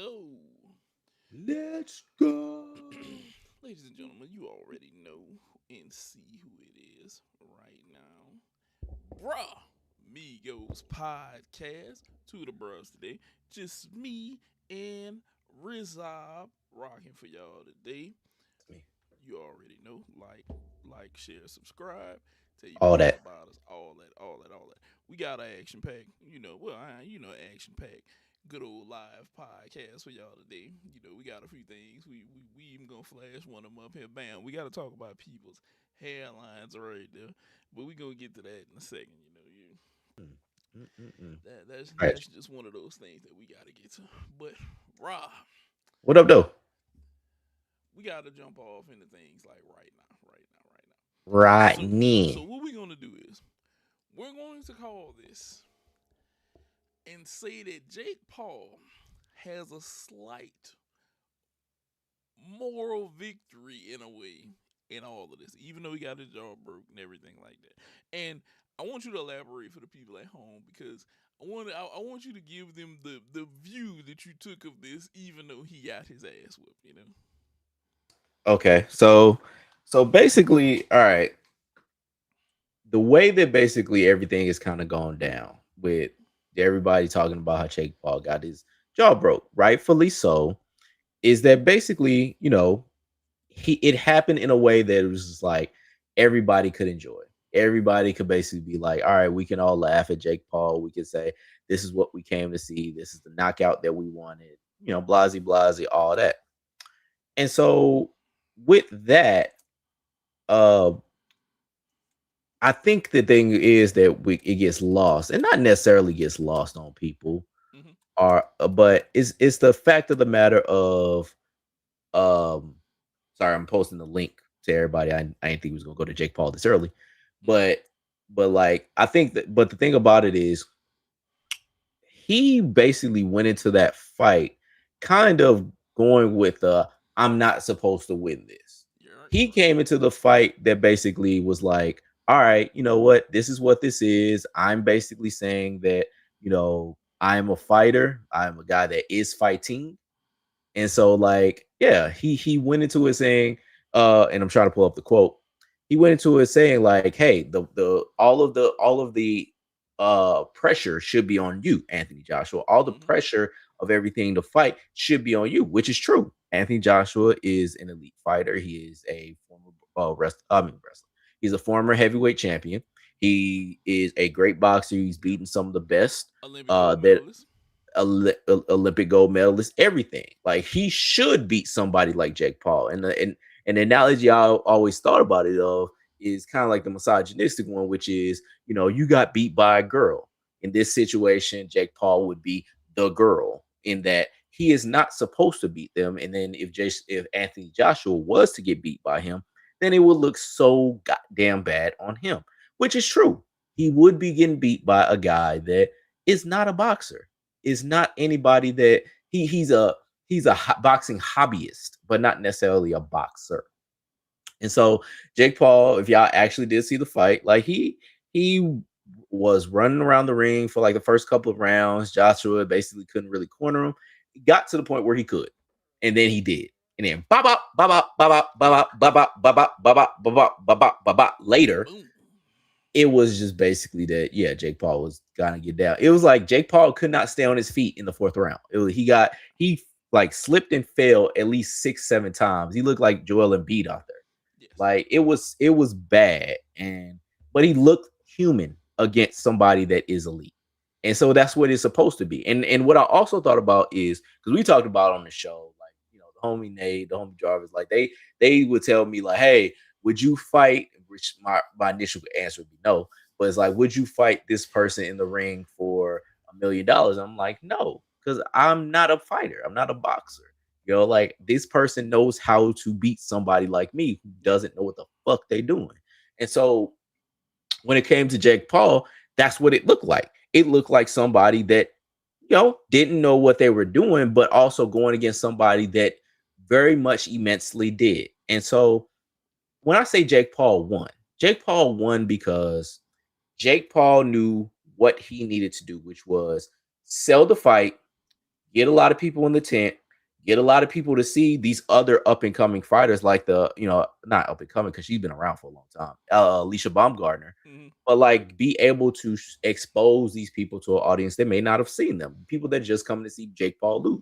go. Let's go. Ladies and gentlemen, you already know and see who it is right now. Brah Migos Podcast. Two of the bros today. Just me and Rizab rocking for y'all today. Me. You already know. Share, subscribe. Tell your All people that. about us. All that. We got an action pack. Action pack. Good old live podcast for y'all today. We got a few things. We even gonna flash one of them up here. Bam. We gotta talk about people's hairlines right there, but we gonna get to that in a second. Mm, mm, mm, mm. Right. That's just one of those things that we gotta get to. But Rob, What up, though? we gotta jump off into things like right now. Right So now. what we're gonna do is we're going to call this and say that Jake Paul has a slight moral victory in a way in all of this, even though he got his jaw broke and everything like that. And I want you to elaborate for the people at home because I want you to give them the view that you took of this, even though he got his ass whipped. Okay, so basically, all right. The way that basically everything is kind of gone down with everybody talking about how Jake Paul got his jaw broke, rightfully so, is that basically, it happened in a way that it was just like everybody could enjoy. Everybody could basically be like, all right, we can all laugh at Jake Paul. We could say, this is what we came to see. This is the knockout that we wanted, blasey, blasey, all that. And so with that, uh, I think the thing is that it gets lost, and not necessarily gets lost on people, Mm-hmm. but it's the fact of the matter of um sorry, I'm posting the link to everybody. I didn't think he was gonna go to Jake Paul this early, Mm-hmm. but like I think that. But the thing about it is, he basically went into that fight kind of going with I'm not supposed to win this. You're right. He You're right. came into the fight that basically was like, all right, you know what? This is what this is. I'm basically saying that, I'm a fighter. I'm a guy that is fighting. And so like, yeah, he went into it saying, and I'm trying to pull up the quote. He went into it saying like, hey, the all of the pressure should be on you, Anthony Joshua. All the Mm-hmm. pressure of everything to fight should be on you, which is true. Anthony Joshua is an elite fighter. He is a former wrestler. He's a former heavyweight champion. He is a great boxer. He's beaten some of the best Olympic gold that medalist. Olympic gold medalist, everything. Like he should beat somebody like Jake Paul. And the analogy I always thought about it of is kind of like the misogynistic one, which is, you got beat by a girl. In this situation, Jake Paul would be the girl in that he is not supposed to beat them. And then if Anthony Joshua was to get beat by him, then it would look so goddamn bad on him, which is true. He would be getting beat by a guy that is not a boxer, is not anybody that he's a boxing hobbyist, but not necessarily a boxer. And so Jake Paul, if y'all actually did see the fight, like he was running around the ring for like the first couple of rounds. Joshua basically couldn't really corner him. He got to the point where he could, and then he did. And then ba ba ba ba ba ba ba ba ba ba ba ba ba ba ba ba ba ba later, Boom. it was just basically that, yeah, Jake Paul was gonna get down. It was like Jake Paul could not stay on his feet in the fourth round. He like slipped and fell at least 6, 7 times. He looked like Joel Embiid out there. Yes. Like it was bad, and but he looked human against somebody that is elite. And so that's what it's supposed to be. And what I also thought about is because we talked about on the show, like, the homie Nate, the homie Jarvis, like they would tell me like, hey, would you fight? Which my initial answer would be no. But it's like, would you fight this person in the ring for $1 million? I'm like, no, because I'm not a fighter. I'm not a boxer. Like this person knows how to beat somebody like me who doesn't know what the fuck they doing. And so when it came to Jake Paul, that's what it looked like. It looked like somebody that, didn't know what they were doing, but also going against somebody that very much immensely did. And so when I say Jake Paul won because Jake Paul knew what he needed to do, which was sell the fight, get a lot of people in the tent, get a lot of people to see these other up and coming fighters, like not up and coming because she's been around for a long time, Alicia Baumgartner, Mm-hmm. but like be able to expose these people to an audience that may not have seen them, people that just come to see Jake Paul lose.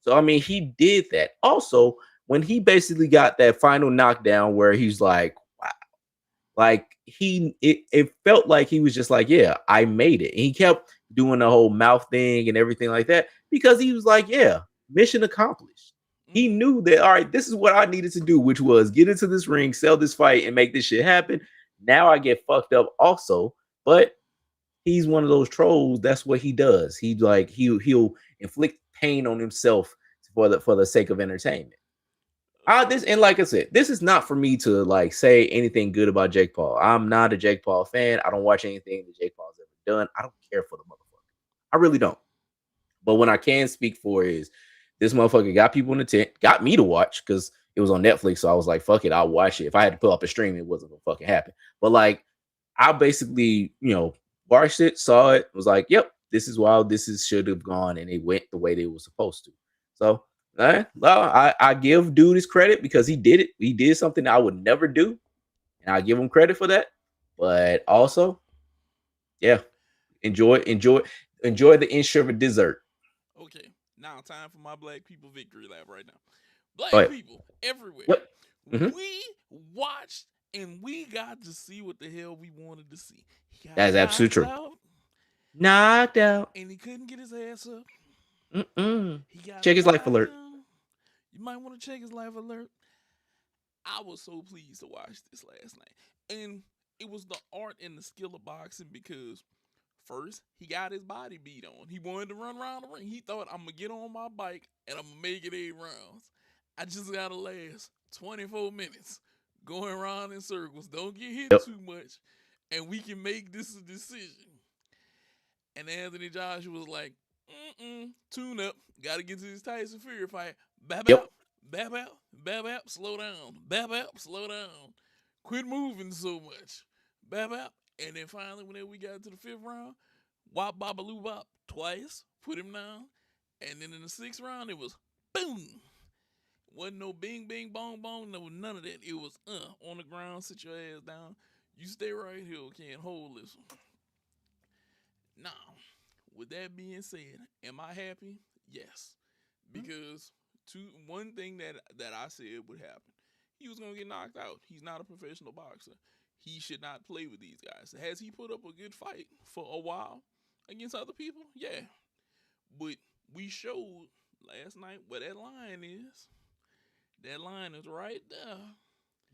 So I mean, he did that. Also, when he basically got that final knockdown where he's like, wow, like it felt like he was just like, yeah, I made it. And he kept doing the whole mouth thing and everything like that because he was like, yeah, mission accomplished. He Mm-hmm. knew that, all right, this is what I needed to do, which was get into this ring, sell this fight, and make this shit happen. Now I get fucked up also, but he's one of those trolls. That's what he does. He like he'll inflict pain on himself for the sake of entertainment. This, and like I said, this is not for me to like say anything good about Jake Paul. I'm not a Jake Paul fan. I don't watch anything that Jake Paul's ever done. I don't care for the motherfucker. I really don't. But when I can speak for is this motherfucker got people in the tent, got me to watch because it was on Netflix. So I was like, fuck it, I'll watch it. If I had to pull up a stream, it wasn't gonna fucking happen. But like, I basically, watched it, saw it, was like, yep, this is wild. This is should have gone, and it went the way they were supposed to. So, well, I give dude his credit because he did it. He did something I would never do, and I give him credit for that. But also, yeah, enjoy the in dessert. Okay, now time for my black people victory lap right now. Go Black ahead. people everywhere. Yep. Hmm. We watched and we got to see what the hell we wanted to see. He got That's absolutely knocked true. out Knocked out. and he couldn't get his ass up. Mm-mm. He got Check his life knocked alert. down. You might want to check his life alert. I was so pleased to watch this last night. And it was the art and the skill of boxing because first, he got his body beat on. He wanted to run around the ring. He thought, I'm going to get on my bike and I'm going to make it 8 rounds. I just got to last 24 minutes going around in circles. Don't get hit Yep. too much. And we can make this a decision. And Anthony Joshua was like, tune up. Got to get to this Tyson Fury fight. Bap Yep. out, bap out, bap out, slow down. Bap out, slow down. Quit moving so much. Bap out. And then finally, whenever we got to the 5th round, wop babaloo bop twice, put him down. And then in the 6th round, it was boom. Wasn't no bing, bing, bong, bong, no none of that. It was on the ground, sit your ass down. You stay right here, okay, and hold this one. Now, with that being said, am I happy? Yes. Because one thing that I said would happen, he was gonna get knocked out. He's not a professional boxer. He should not play with these guys. Has he put up a good fight for a while against other people? Yeah. But we showed last night where that line is. That line is right there.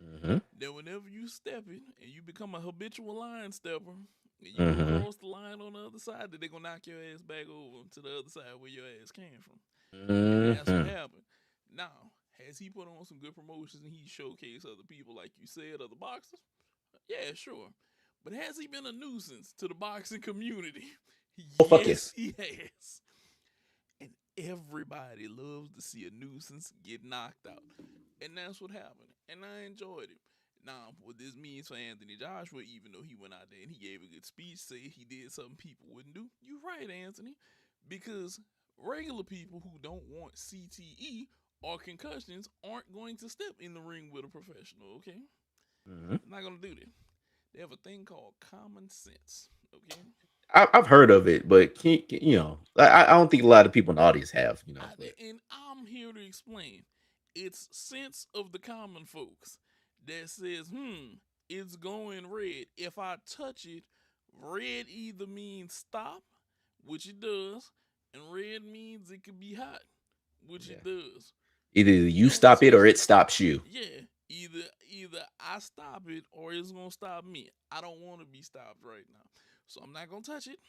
Mm-hmm. That whenever you step it and you become a habitual line stepper, and you Mm-hmm. cross the line on the other side, that they're gonna knock your ass back over to the other side where your ass came from. And that's what Mm-hmm. happened. Now, has he put on some good promotions and he showcased other people, like you said, other boxers? Yeah, sure. But has he been a nuisance to the boxing community? Oh, fuck Yes, yes. he has. And everybody loves to see a nuisance get knocked out. And that's what happened. And I enjoyed it. Now, what this means for Anthony Joshua, even though he went out there and he gave a good speech, say he did something people wouldn't do, you're right, Anthony. Because regular people who don't want CTE or concussions aren't going to step in the ring with a professional, okay? Mm-hmm. They're not going to do that. They have a thing called common sense, okay? I've heard of it, but I don't think a lot of people in the audience have. And I'm here to explain. It's sense of the common folks that says, it's going red. If I touch it, red either means stop, which it does, and red means it could be hot, which Yeah. it does. Either you Don't stop it touch or it stops you. Yeah, either I stop it or it's gonna stop me. I don't want to be stopped right now, so I'm not gonna touch it.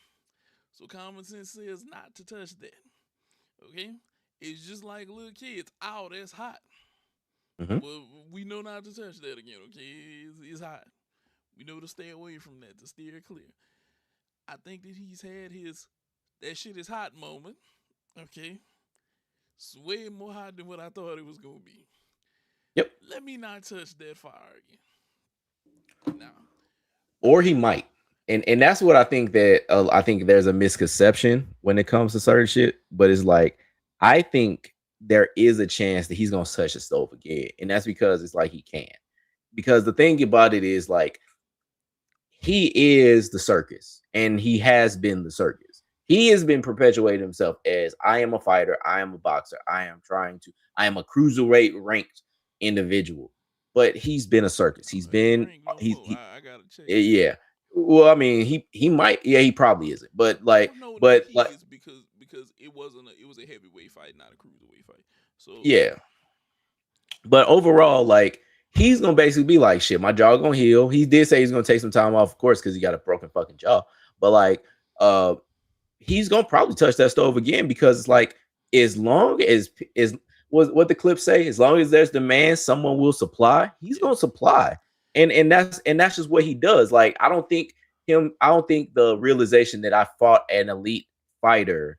So common sense says not to touch that. Okay, it's just like little kids. Oh, that's hot. Mm-hmm. Well, we know not to touch that again. Okay, it's hot. We know to stay away from that, to steer clear. I think that he's had his that shit is hot moment. Okay, it's way more hot than what I thought it was gonna be. Yep. Let me not touch that fire again. Now, Or he might, and that's what I think, that I think there's a misconception when it comes to certain shit. But it's like, I think there is a chance that he's gonna touch the stove again, and that's because it's like he can. Because the thing about it is like he is the circus, and he has been the circus. He has been perpetuating himself as I am a fighter, I am a boxer, I am a cruiserweight ranked individual. But he's been a circus. He's Ain't been ranked no he's more. he, I gotta check that. yeah. Well, I mean, he might, yeah, he probably isn't, but Oh no, no, he is because it was a heavyweight fight, not a cruiserweight fight. So yeah. But overall, like he's gonna basically be like, shit, my jaw gonna heal. He did say he's gonna take some time off, of course, because he got a broken fucking jaw. But like, he's gonna probably touch that stove again because it's like as long as what the clip say, as long as there's demand, someone will supply. He's yeah, gonna supply, and that's just what he does. Like I don't think the realization that I fought an elite fighter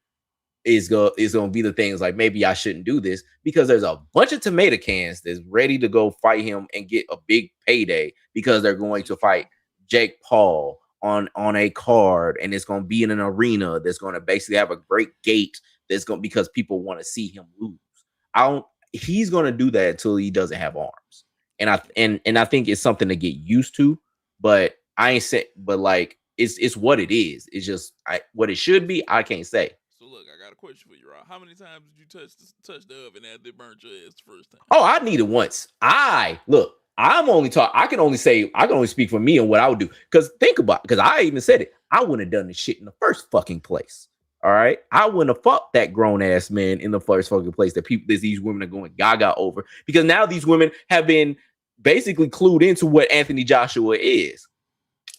is gonna be the things like maybe I shouldn't do this because there's a bunch of tomato cans that's ready to go fight him and get a big payday because they're this going is to true. fight Jake Paul on a card, and it's going to be in an arena that's going to basically have a great gate that's going because people want to see him lose. I don't He's going to do that until he doesn't have arms. And I think it's something to get used to, but I ain't say but like it's what it is. It's just what it should be, I can't say. So look, I got a question for you, Rob. How many times did you touch the oven after it burnt your ass the first time? Oh, I need it once. I look. I can only speak for me and what I would do. Because think about it, because I even said it. I wouldn't have done this shit in the first fucking place. All right. I wouldn't have fucked that grown ass man in the first fucking place that these women are going gaga over. Because now these women have been basically clued into what Anthony Joshua is.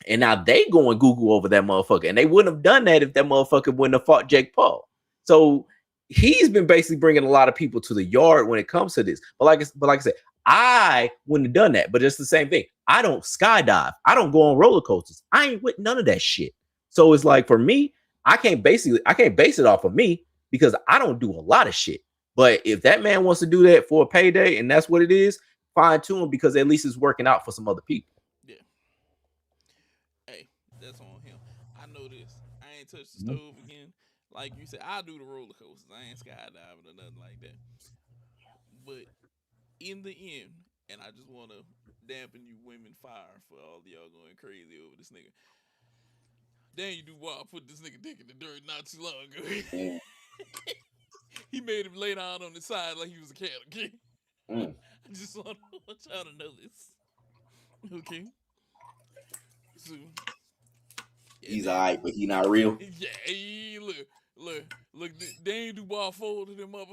And now they go and Google over that motherfucker. And they wouldn't have done that if that motherfucker wouldn't have fought Jake Paul. So he's been basically bringing a lot of people to the yard when it comes to this. But like I said, I wouldn't have done that. But it's the same thing. I don't skydive. I don't go on roller coasters. I ain't with none of that shit. So it's like for me, I can't base it off of me because I don't do a lot of shit. But if that man wants to do that for a payday and that's what it is, fine to him because at least it's working out for some other people. Yeah. Hey, that's on him. I know this. I ain't touched the stove again. Like you said, I do the roller coasters. I ain't skydiving or nothing like that. But in the end, and I just want to dampen you women fire for all of y'all going crazy over this nigga. Then you do what? I put this nigga dick in the dirt not too long ago. Mm, He made him lay down on the side like he was a cat, okay? mm. I just want y'all to know this. Okay? So, yeah, He's all then, right, but he not real. yeah, hey, look, they ain't do ball folded him up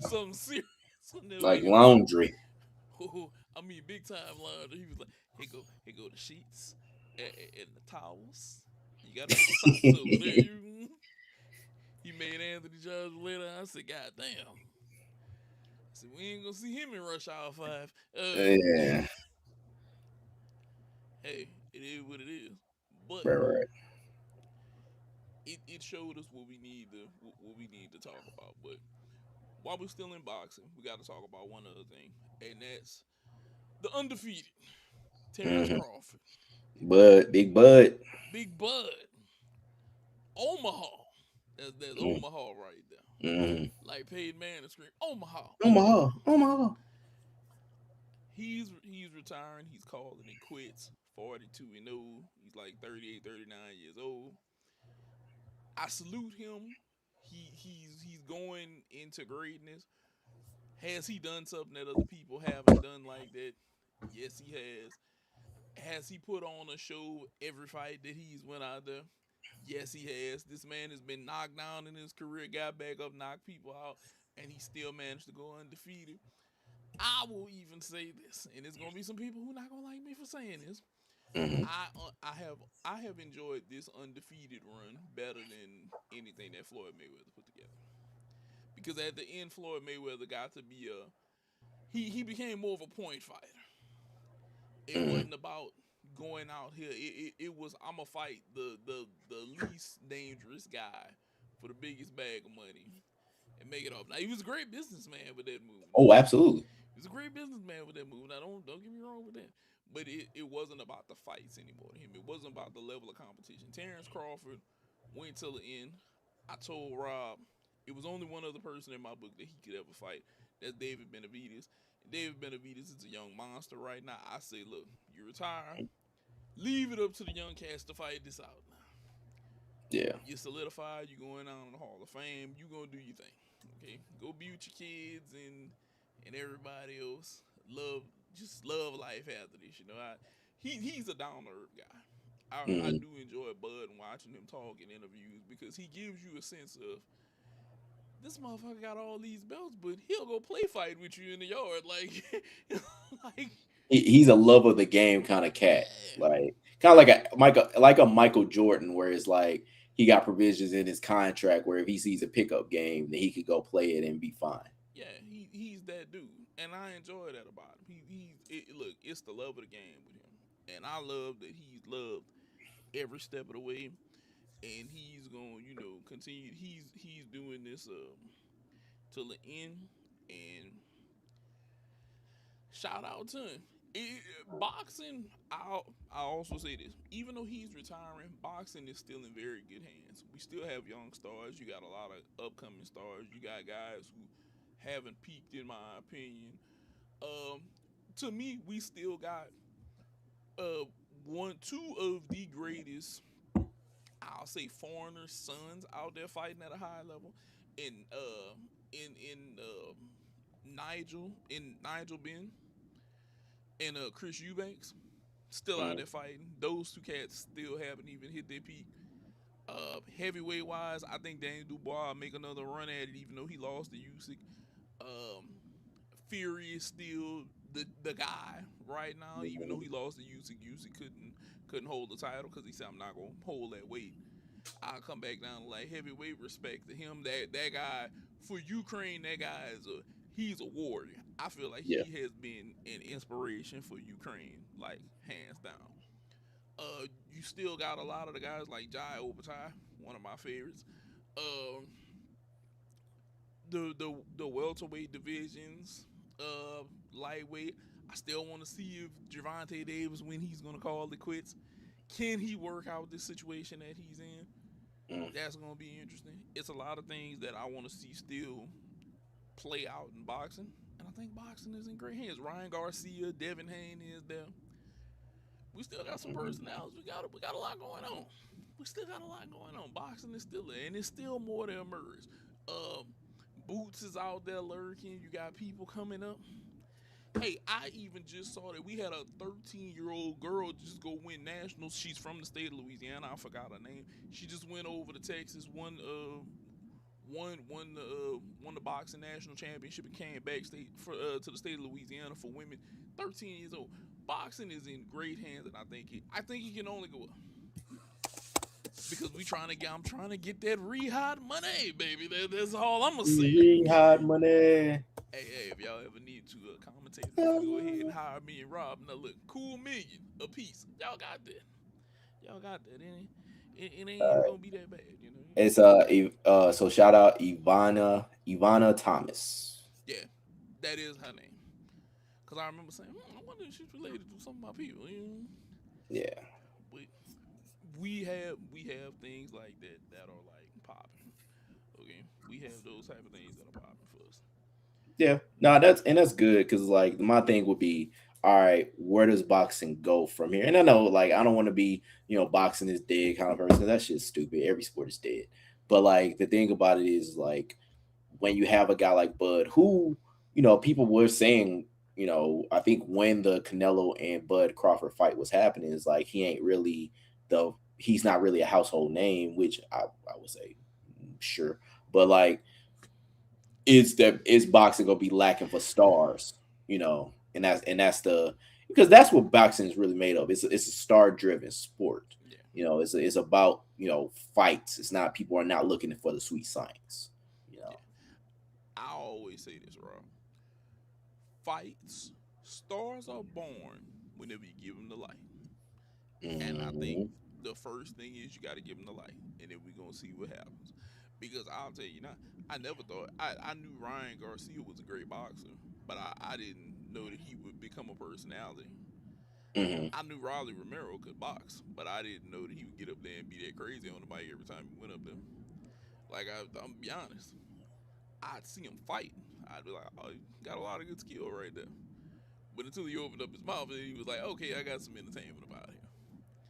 something serious. Like laundry. I mean, big time laundry. He was like, here go the sheets and the towels. You got some socks over there. He made Anthony Joshua later. I said, God damn. I said, we ain't gonna see him in Rush Hour 5. Yeah. Hey, it is what it is. But Right, right. it showed us what we need to talk about. But while we're still in boxing, we got to talk about one other thing, and that's the undefeated Terrence Mm-hmm. Crawford, Big Bud. Big Bud, Omaha. That's Mm-hmm. Omaha right there. Mm-hmm. Like Peyton Manning scream, Omaha, Omaha. Omaha. Omaha. He's retiring. He's calling it quits. 42-0. He's like 38, 39 years old. I salute him. He's going into greatness. Has he done something that other people haven't done like that? Yes, he has. Has he put on a show every fight that he's went out there? Yes, he has. This man has been knocked down in his career, got back up, knocked people out, and he still managed to go undefeated. I will even say this, and there's gonna be some people who are not gonna like me for saying this. Mm-hmm. I have enjoyed this undefeated run better than anything that Floyd Mayweather put together. Because at the end, Floyd Mayweather got to be he became more of a point fighter. It Mm-hmm. wasn't about going out here. It was I'm gonna fight the least dangerous guy for the biggest bag of money and make it up. Now he was a great businessman with that move. Oh, absolutely. He was a great businessman with that move. Now don't get me wrong with that. But it wasn't about the fights anymore to him. It wasn't about the level of competition. Terrence Crawford went till the end. I told Rob It was only one other person in my book that he could ever fight. That's David Benavidez. And David Benavidez is a young monster right now. I say, look, you retire, leave it up to the young cats to fight this out now. Yeah. You solidify, you going out in the Hall of Fame, you gonna do your thing. Okay? Go be with your kids and everybody else. Love life after this. He's a down to earth guy. I Mm. do enjoy Bud and watching him talk in interviews because he gives you a sense of this motherfucker got all these belts, but he'll go play fight with you in the yard, like, like, He's a love of the game kind of cat, yeah, like kind of like a Michael Jordan, where it's like he got provisions in his contract where if he sees a pickup game, then he could go play it and be fine. yeah. He's that dude, and I enjoy that about him. Look, it's the love of the game with him, and I love that he's loved every step of the way, and he's gonna, continue. He's doing this till the end, and shout out to him. Boxing, I also say this. Even though he's retiring, boxing is still in very good hands. We still have young stars. You got a lot of upcoming stars. You got guys who haven't peaked, in my opinion. Um, to me, we still got uh two of the greatest, I'll say, foreigner sons out there fighting at a high level. In Nigel Ben and Chris Eubanks still out Mm. there fighting. Those two cats still haven't even hit their peak. Heavyweight wise, I think Daniel Dubois will make another run at it, even though he lost to Usyk. Um, Fury is still the guy right now, even though he lost to Usyk. Usyk couldn't hold the title because he said, "I'm not gonna hold that weight." I'll come back down to like heavyweight, respect to him. That guy for Ukraine, that guy he's a warrior. I feel like Yeah. he has been an inspiration for Ukraine, like hands down. You still got a lot of the guys like Jai Obatai, one of my favorites. Um, the welterweight divisions, lightweight. I still want to see if Gervonta Davis, when he's gonna call it quits. Can he work out this situation that he's in? Mm. That's gonna be interesting. It's a lot of things that I want to see still play out in boxing, and I think boxing is in great hands. Ryan Garcia, Devin Haney is there. We still got some personalities. We got a lot going on. We still got a lot going on. Boxing is still there, and it's still more to emerge. Um, Boots is out there lurking. You got people coming up. Hey, I even just saw that we had a 13-year-old girl just go win nationals. She's from the state of Louisiana. I forgot her name. She just went over to Texas, won the boxing national championship, and came back to the state of Louisiana for women. 13 years old. Boxing is in great hands, and I think it can only go up because I'm trying to get that re-hot money, baby. That's all I'm gonna say. Hot money. Hey, if y'all ever need to commentate, go ahead and hire me and Rob. Now look, cool million a piece. Y'all got that. Y'all got that. It ain't even gonna be that bad, you know. It's so shout out Ivana Thomas. Yeah, that is her name. Cause I remember saying, I wonder if she's related to some of my people. You know? Yeah. But we have things like that are like popping. Okay, we have those type of things that are popping for us. Yeah. No, that's good because like my thing would be, all right, where does boxing go from here? And I know like I don't want to be, boxing is dead kind of person. That shit's stupid. Every sport is dead. But like the thing about it is like when you have a guy like Bud, who, people were saying, I think when the Canelo and Bud Crawford fight was happening, is like he's not really a household name, which I would say sure. But like is boxing gonna be lacking for stars, and that's the because that's what boxing is really made of. It's a star driven sport. Yeah, It's about fights. It's not people are not looking for the sweet science. You yeah. know. I always say this, Rob. Fights, stars are born whenever you give them the light. And I think Mhm. the first thing is you got to give them the light, and then we're gonna see what happens. Because I'll tell you now, I never thought I knew Ryan Garcia was a great boxer, but I didn't know that he would become a personality. Mhm. I knew Raleigh Romero could box, but I didn't know that he would get up there and be that crazy on the mic every time he went up there. Like I'm gonna be honest. I'd see him fight. I'd be like, oh, you got a lot of good skill right there. But until he opened up his mouth and he was like, okay, I got some entertainment about here.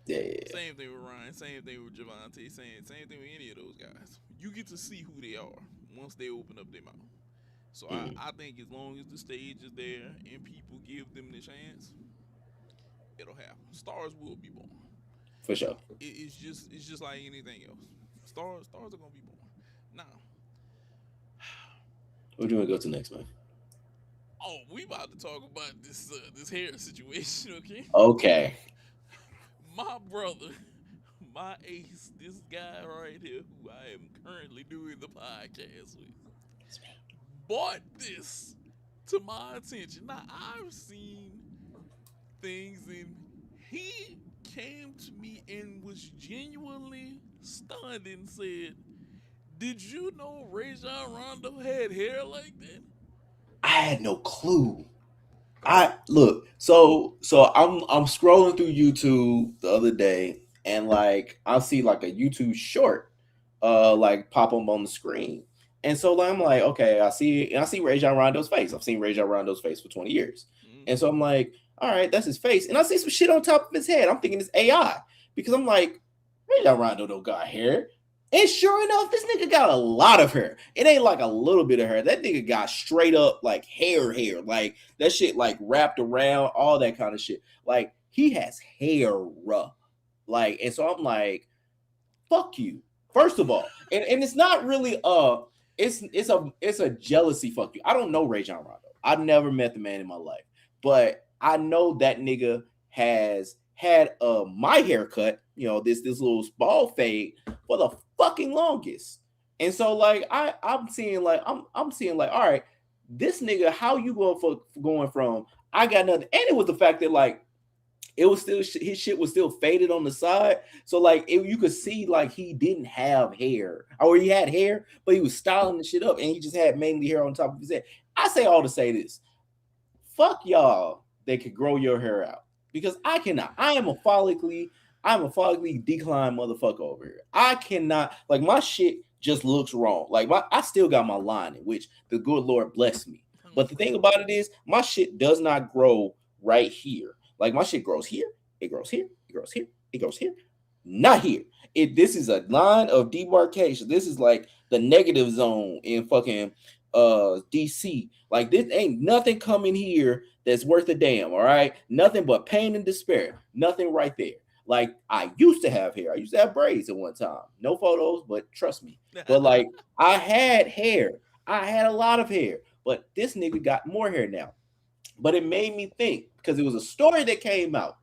Yeah. Same thing with Ryan. Same thing with Javante. Same thing with any of those guys. You get to see who they are once they open up their mouth. So I think as long as the stage is there and people give them the chance, it'll happen. Stars will be born. For sure. It's just like anything else. Stars are gonna be born. Now, Where do you want to go to next, man? oh, we about to talk about this hair situation, okay? Okay. My brother, my ace, this guy right here, who I am currently doing the podcast with, brought this to my attention. Now I've seen things, and he came to me and was genuinely stunned and said, "Did you know Rajon Rondo had hair like that?" I had no clue. I look, so I'm scrolling through YouTube the other day, and like I see like a YouTube short like pop up on the screen. And so like, I'm like, okay, I see Rajon Rondo's face. I've seen Rajon Rondo's face for 20 years. And so I'm like, all right, that's his face. And I see some shit on top of his head. I'm thinking it's AI because I'm like, Rajon Rondo don't got hair. And sure enough, this nigga got a lot of hair. It ain't like a little bit of hair. That nigga got straight up like hair. Like that shit like wrapped around, all that kind of shit. Like he has hair. Like, and so I'm like, fuck you. First of all. And it's not really it's a jealousy fuck you. I don't know Rajon Rondo. I've never met the man in my life. But I know that nigga has had my haircut, this little ball fade for the fucking longest. And so like I'm seeing like all right, this nigga, how you going from I got nothing, and it was the fact that like it was still his shit was still faded on the side, so like you could see like he didn't have hair, or he had hair but he was styling the shit up and he just had mainly hair on top of his head. I say all to say this: fuck y'all that could grow your hair out, because I cannot. I'm a follically declined motherfucker over here. I cannot, like, my shit just looks wrong. Like I still got my lining, which the good Lord bless me. But the thing about it is my shit does not grow right here. Like my shit grows here, it grows here, it grows here, it goes here, not here. This is a line of demarcation. This is like the negative zone in fucking DC. Like this ain't nothing coming here that's worth a damn. All right, nothing but pain and despair. Nothing right there. Like I used to have hair. I used to have braids at one time. No photos, but trust me. But like I had hair. I had a lot of hair. But this nigga got more hair now. But it made me think, because it was a story that came out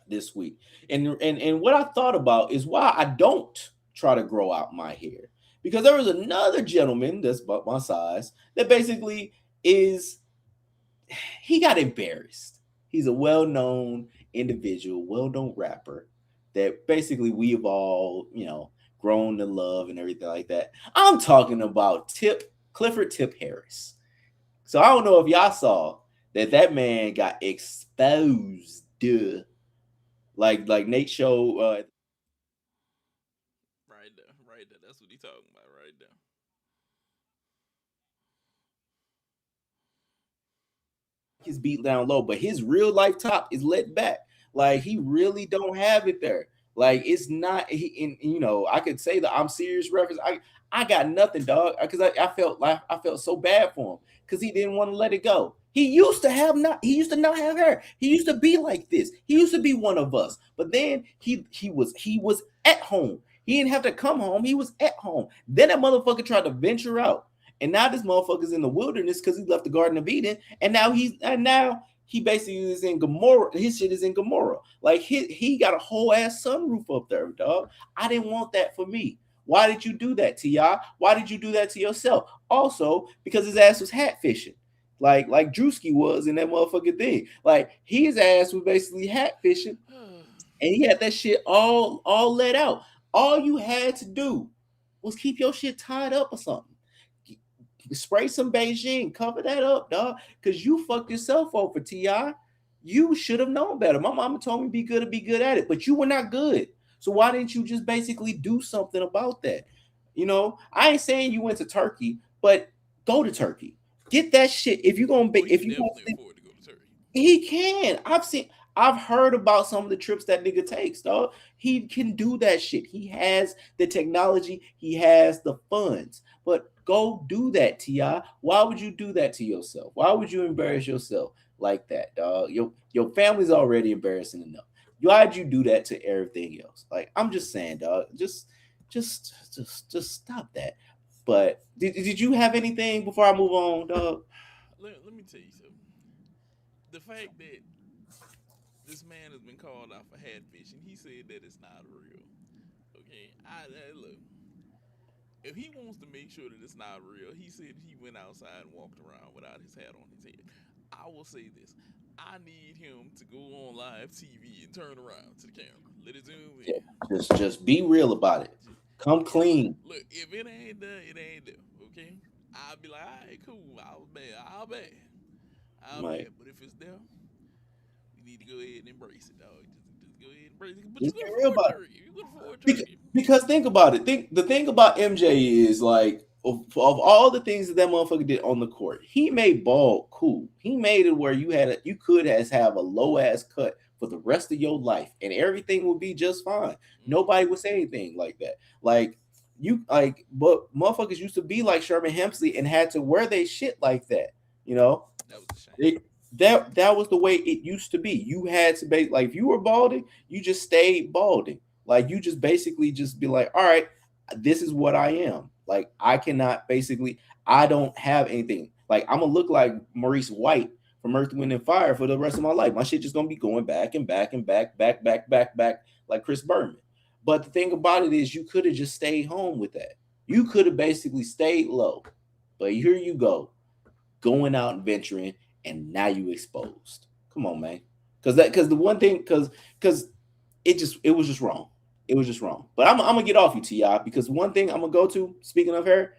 this week. And what I thought about is why I don't try to grow out my hair. Because there was another gentleman that's about my size that basically he got embarrassed. He's a well-known individual, well-known rapper that basically we've all, grown to love and everything like that. I'm talking about Clifford Tip Harris. So I don't know if y'all saw that man got exposed, like Nate showed. Right there. That's what he talking about right there. His beat down low, but his real life top is let back. Like he really don't have it there. Like it's not. I could say that I'm serious reference. I got nothing, dog, because I felt so bad for him because he didn't want to let it go. He used to not have hair. He used to be like this. He used to be one of us. But then he was at home. He didn't have to come home. He was at home. Then that motherfucker tried to venture out. And now this motherfucker's in the wilderness because he left the Garden of Eden. And now he basically is in Gomorrah. His shit is in Gomorrah. Like he got a whole ass sunroof up there, dog. I didn't want that for me. Why did you do that, T.I.? Why did you do that to yourself? Also, because his ass was hat fishing. Like Drewski was in that motherfucking thing. Like his ass was basically hat fishing. And he had that shit all let out. All you had to do was keep your shit tied up or something. Spray some Beijing, cover that up, dog. Because you fucked yourself over, T.I. You should have known better. My mama told me be good at it, but you were not good. So why didn't you just basically do something about that? I ain't saying you went to Turkey, but Go to Turkey. Get that shit. If you're gonna be, Oh, he if can you gonna definitely think afford to go to Turkey. he can. I've heard about some of the trips that nigga takes, dog. He can do that shit. He has the technology, he has the funds. But go do that, T.I. Why would you do that to yourself? Why would you embarrass yourself like that, dog? Your family's already embarrassing enough. Why'd you do that to everything else? Like, I'm just saying, dog. Just stop that. But did you have anything before I move on, dog? Let me tell you something. The fact that this man has been called out for hatfish, and he said that it's not real. Okay, I look. If he wants to make sure that it's not real, he said he went outside and walked around without his hat on his head. I will say this: I need him to go on live TV and turn around to the camera. Let it zoom in. Just be real about it. Come If clean. look, if it ain't there, it ain't there. Okay, I'll be like, all right, cool. I'll bet. I'll bet. I'll Like, bet. But if it's there, we need to go ahead and embrace it, dog. Just go ahead and embrace it. But you just could be real afford about it. turkey. You could afford Because, turkey. because think about it. Think the thing about MJ is like of all the things that motherfucker did on the court, he made ball cool. He made it where you could have a low ass cut for the rest of your life, and everything would be just fine. Mm-hmm. Nobody would say anything like that. Like but motherfuckers used to be like Sherman Hemsley and had to wear they shit like that. You know, That was a shame. it, that was the way it used to be. You had to be like if you were balding, you just stayed balding. Like you just basically just be like, all right, this is what I am. Like I cannot basically, I don't have anything. Like I'm gonna look like Maurice White from Earth, Wind, and Fire for the rest of my life. My shit just gonna be going back and back and back like Chris Berman. But the thing about it is, you could have just stayed home with that. You could have basically stayed low. But here you go, going out and venturing, and now you exposed. Come on, man. Because the one thing, because it was just wrong. It was just wrong. But I'm gonna get off you, Ti, because one thing I'm gonna go to. Speaking of her,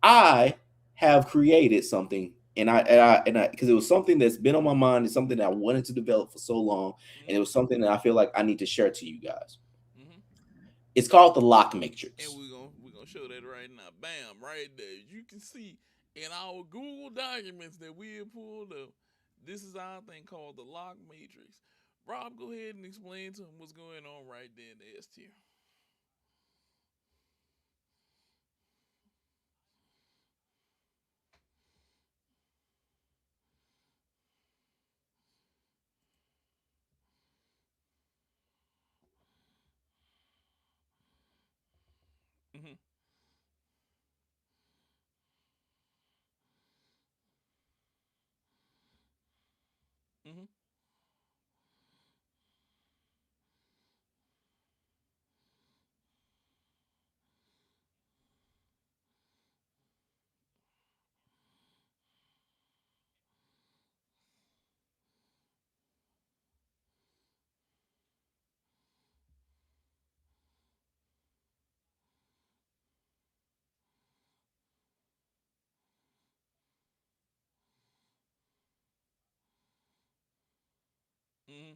I have created something, and I because it was something that's been on my mind. It's something that I wanted to develop for so long, and it Mm-hmm. was something that I feel like I need to share to you guys. Mm-hmm. It's called the lock And matrix. we're gonna show that right now. Bam, right there. You can see in our Google documents that we have pulled up. This is our thing called the lock matrix. Rob, go ahead and explain to him what's going on right there in the S tier. Mm-hmm. Mm-hmm. Mm-hmm.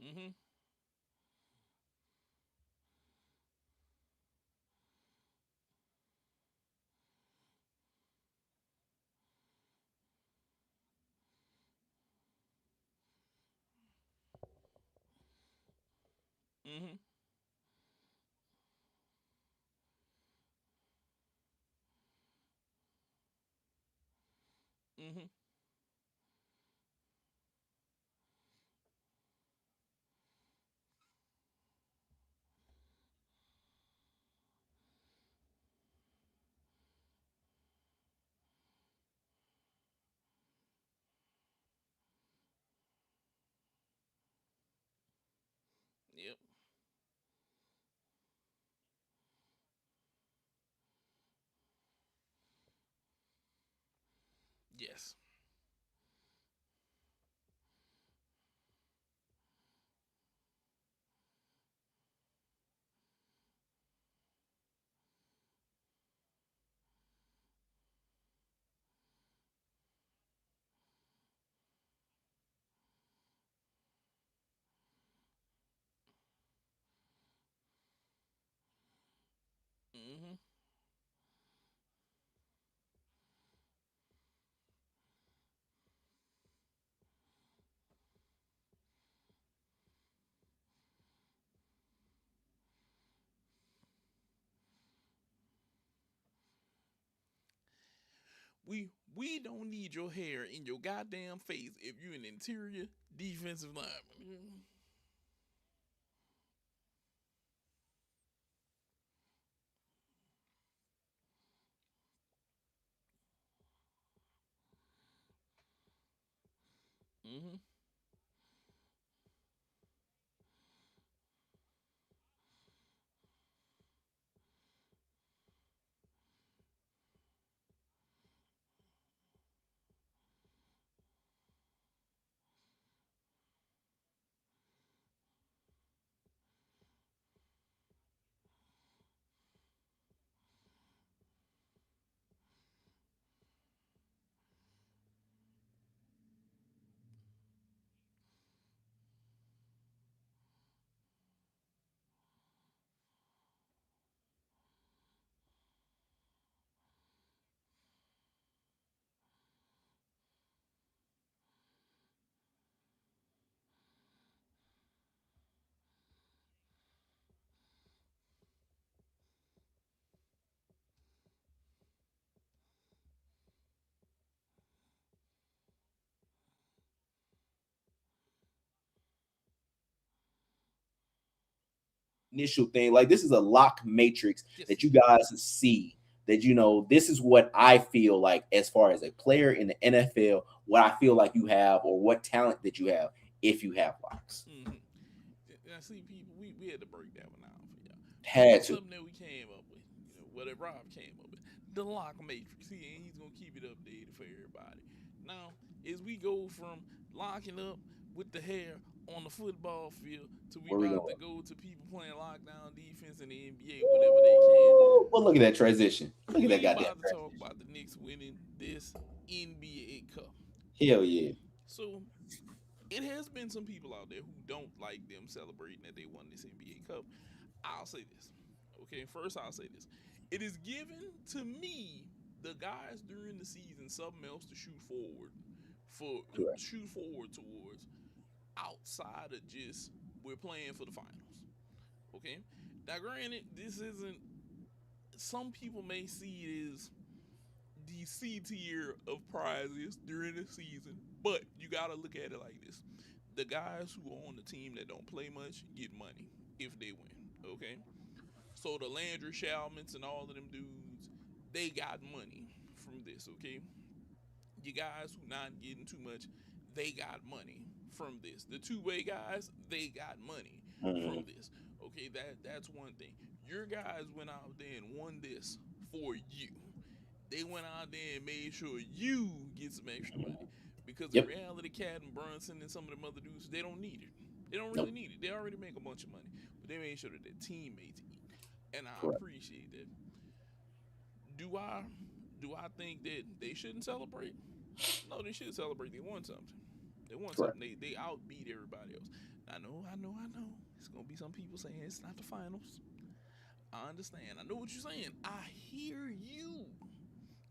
Mm-hmm. Mm-hmm. Mm-hmm. Yep. Yes. Mm-hmm. We don't need your hair in your goddamn face if you're an interior defensive lineman. Mm-hmm. Initial thing. Like this is a lock matrix Yes, that it you is. guys see. That this is what I feel like as far as a player in the NFL, what I feel like you have, or what talent that you have if you have locks. Mm-hmm. Now, see, people, we had to break that one down for y'all. This Had is to. something that we came up with. What Rob came up with. The lock matrix. He's gonna keep it updated for everybody. Now, as we go from locking up with the hair on the football field to we Where we about going? to go to people playing lockdown defense in the NBA whenever they can. Ooh, well, look at that transition. Look at that We goddamn about to talk transition. about the Knicks winning this NBA Cup. Hell yeah. So it has been some people out there who don't like them celebrating that they won this NBA Cup. I'll say this. Okay, first I'll say this. It is given to me the guys during the season something else to Correct. shoot forward towards outside of just we're playing for the finals. Okay? Now granted, this isn't some people may see it as the C tier of prizes during the season, but you gotta look at it like this. The guys who are on the team that don't play much get money if they win. Okay? So the Landry Shalmans and all of them dudes, they got money from this, okay? You guys who not getting too much, they got money from this. The two-way guys, they got money Mhm. from this. Okay, that's one thing. Your guys went out there and won this for you. They went out there and made sure you get some extra money. Because in Yep. reality, Cat and Brunson and some of them other dudes, they don't need it. They don't really Nope. need it. They already make a bunch of money. But they made sure that their teammates eat. And I Correct. appreciate that. Do I do I think that they shouldn't celebrate? No, they should celebrate. They won something. They won Correct. something. They outbeat everybody else. I know. It's gonna be some people saying it's not the finals. I understand. I know what you're saying. I hear you.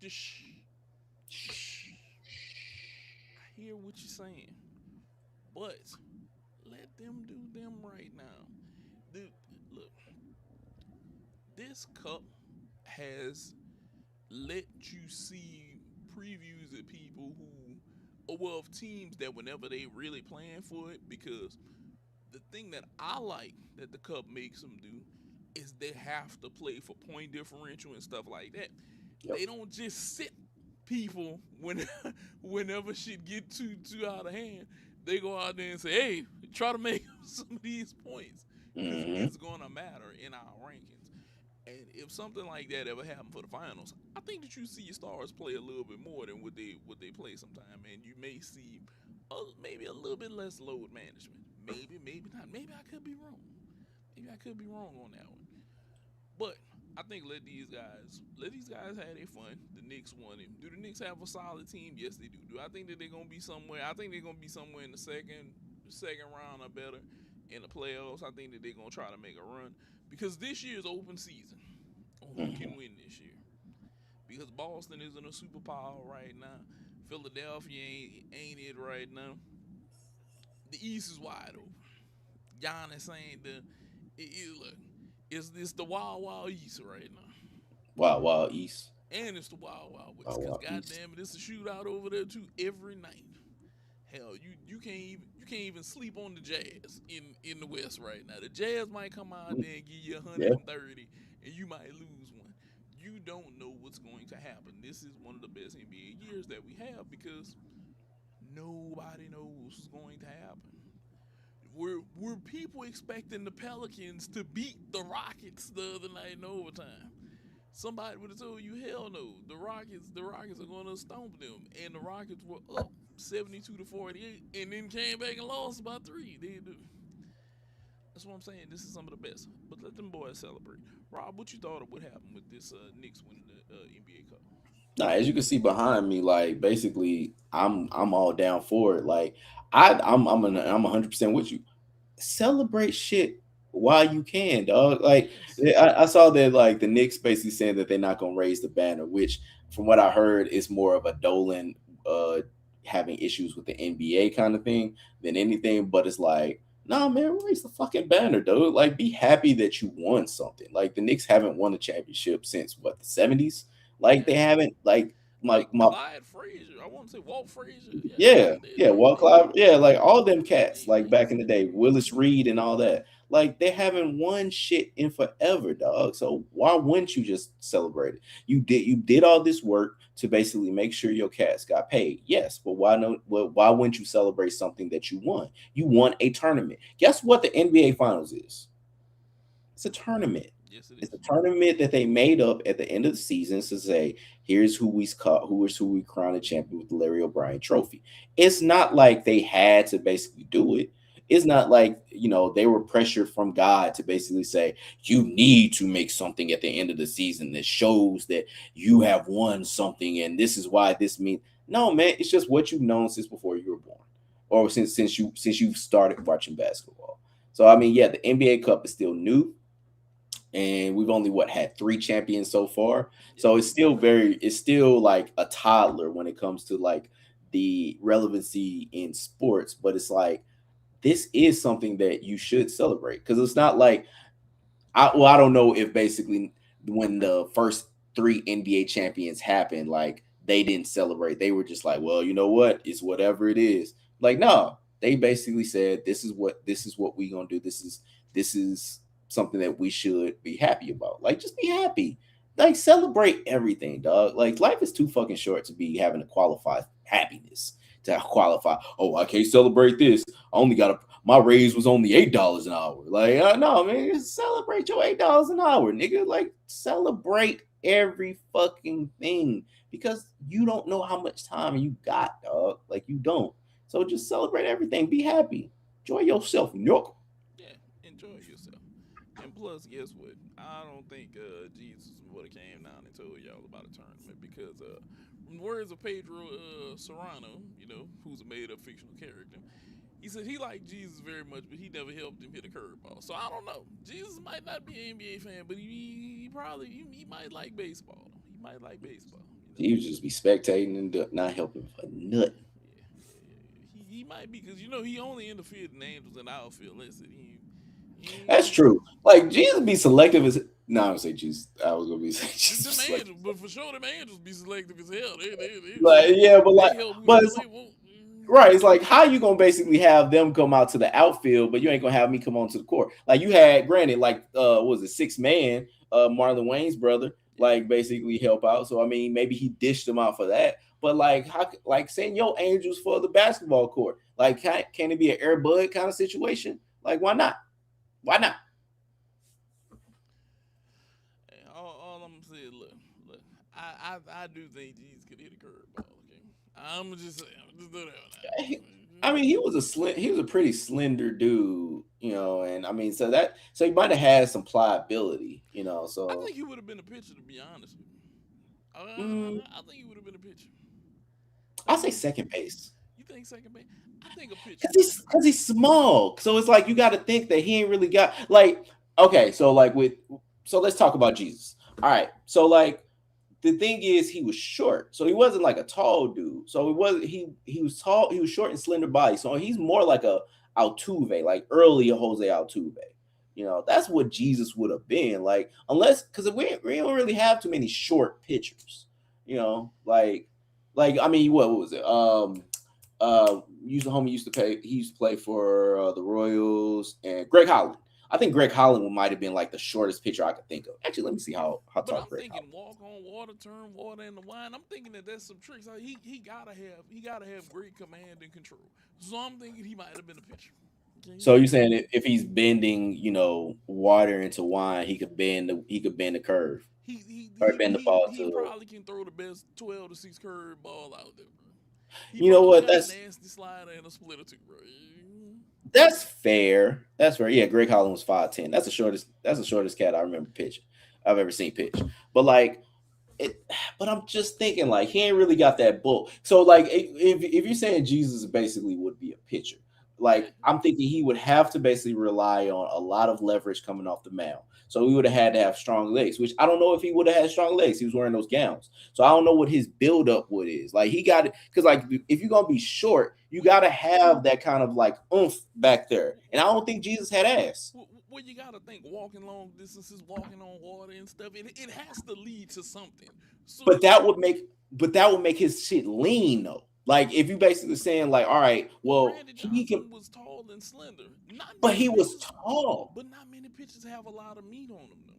Just shh. Shh. I hear what you're saying. But let them do them right now. The, look, this cup has let you see previews of people who, or well, of teams that whenever they really playing for it, because the thing that I like that the cup makes them do is they have to play for point differential and stuff like that. Yep. They don't just sit people whenever shit get too out of hand. They go out there and say, "Hey, try to make some of these points because Hmm. it's gonna matter in our rankings." And if something like that ever happened for the finals, I think that you see your stars play a little bit more than what they play sometime, and you may see maybe a little bit less load management. Maybe not. Maybe I could be wrong. Maybe I could be wrong on that one. But I think let these guys have their fun. The Knicks won it. Do the Knicks have a solid team? Yes, they do. Do I think that they're gonna be somewhere? I think they're gonna be somewhere in the second round or better in the playoffs. I think that they're gonna try to make a run because this year's open season. on who Mhm. can win this year. Because Boston isn't a superpower right now. Philadelphia ain't it right now. The East is wide open. Giannis ain't look. It's the wild wild East right now. Wild Wild East. And it's the wild wild Wild West. Cause Wild East. goddamn it, it's a shootout over there too every night. Hell, you can't even sleep on the Jazz in the West right now. The Jazz might come out Mm, there and give you yeah. 130, and you might lose one. You don't know what's going to happen. This is one of the best NBA years that we have because nobody knows what's going to happen. Were people expecting the Pelicans to beat the Rockets the other night in overtime? Somebody would have told you, hell no. The Rockets are going to stomp them, and the Rockets were up 72-48, and then came back and lost by three. That's what I'm saying. This is some of the best. But let them boys celebrate. Rob, what you thought of what happened with this Knicks winning the NBA Cup? Now, as you can see behind me, like basically, I'm all down for it. Like I'm 100% with you. Celebrate shit while you can, dog. Like Yes. I saw that like the Knicks basically saying that they're not gonna raise the banner, which from what I heard is more of a Dolan uh having issues with the NBA kind of thing than anything. But it's like, nah, man, raise the fucking banner, dude. Like, be happy that you won something. Like the Knicks haven't won a championship since what, the 70s. Like they Yes. haven't. Like Like my Clyde Frazier. I want to say Walt Frazier. Yeah, yeah, yeah, Walt they Clyde, yeah, like all them cats, like back yes. in the day, Willis Reed and all that. Like they haven't won shit in forever, dog. So why wouldn't you just celebrate it? You did all this work to basically make sure your cats got paid. Yes, but why no? Well, why wouldn't you celebrate something that you won? You won a tournament. Guess what the NBA Finals is? It's a tournament. Yes, it It's a is. tournament that they made up at the end of the season to say, here's who we crown a champion with the Larry O'Brien trophy. It's not like they had to basically do it. It's not like, they were pressured from God to basically say, you need to make something at the end of the season that shows that you have won something and this is why this means. No, man, it's just what you've known since before you were born. Or since you've started watching basketball. So I mean, yeah, the NBA Cup is still new and we've only had three champions so far. Yep. So it's still like a toddler when it comes to like the relevancy in sports. But it's like this is something that you should celebrate because it's not like I don't know if basically when the first three NBA champions happened, like they didn't celebrate. They were just like, well, you know what? It's whatever it is. Like, no, they basically said this is what we gonna do. This is something that we should be happy about. Like, just be happy. Like, celebrate everything, dog. Like, life is too fucking short to be having to qualify happiness. To qualify, oh, I can't celebrate this. I only got my raise was only $8 an hour. Like, no, man, just celebrate your $8 an hour, nigga. Like, celebrate every fucking thing because you don't know how much time you got, dog. Like, you don't. So just celebrate everything. Be happy. Enjoy yourself, York. Yeah. Enjoy yourself. And plus, guess what? I don't think Jesus would have came down and told y'all about a tournament because, from the words of Pedro Serrano, who's a made-up fictional character, he said he liked Jesus very much, but he never helped him hit a curveball. So I don't know. Jesus might not be an NBA fan, but he probably he might like baseball. He might like baseball. He would just be spectating and not helping for nothing. He might be because he only interfered in the Angels and outfield. Listen, That's he true. Like Jesus be selective as no, I would say Jesus. I was gonna be saying Jesus them be selective. Angels, but for sure them Angels be selective as hell. Like yeah, but They like, help who the but hell it's they want. right. It's like how you gonna basically have them come out to the outfield, but you ain't gonna have me come onto the court. Like you had, granted, like what was it, 6 man, Marlon Wayne's brother, Yeah, like basically help out. So I mean, maybe he dished them out for that. But like, how like send your angels for the basketball court? Like, can it be an Air Bud kind of situation? Like, why not? Why not? hey, all I'm gonna say is look. I do think Jesus could hit a curveball. Okay, I'm just doing that I mean, he was a pretty slender dude, and I mean, so he might have had some pliability. I So think he would have been a pitcher, to be honest with you. mm, I think he would have been a pitcher. I I'll think say he would. second base You think second base? I think a pitcher. because he's small. So it's like you got to think that he ain't really got like okay. So like so let's talk about Jesus. All right. So like the thing is he was short. So he wasn't like a tall dude. So he was tall, he was short and slender body. So he's more like a Altuve, like early Jose Altuve. That's what Jesus would have been. Like, unless because we don't really have too many short pitchers. Like I mean, what was it? Used to play. He used to play for the Royals and Greg Holland. I think Greg Holland might have been like the shortest pitcher I could think of. Actually, let me see how But tall I'm Greg thinking Holland. walk on water, turn water into wine. I'm thinking that there's some tricks. Like he gotta have great command and control. So I'm thinking he might have been a pitcher. Okay, he So might you're have been. saying if he's bending, water into wine, he could bend the curve He he or he bend the he ball he to. probably can throw the best 12 to 6 curve ball out there, bro. He You know probably what? got a That's nasty slider and a splitter too, bro. that's fair. That's fair. Yeah, Greg Holland was 5'10". That's the shortest cat I remember pitch I've ever seen pitch. But like it, but I'm just thinking like he ain't really got that bull. So like if you're saying Jesus basically would be a pitcher, Yeah, like I'm thinking he would have to basically rely on a lot of leverage coming off the mound. So he would have had to have strong legs, which I don't know if he would have had strong legs. He was wearing those gowns. So I don't know what his buildup would is. Like he got it because like if you're gonna be short, you well, gotta have that kind of like oomph back there. And I don't think Jesus had ass. well, you gotta think walking long distances, walking on water and stuff. It has to lead to something. So But that would make his shit lean though. Like if you basically saying like, all right, well, well Randy he can, Johnson was tall and slender. Not but many he was pitchers, tall. but not many pitchers have a lot of meat on them though.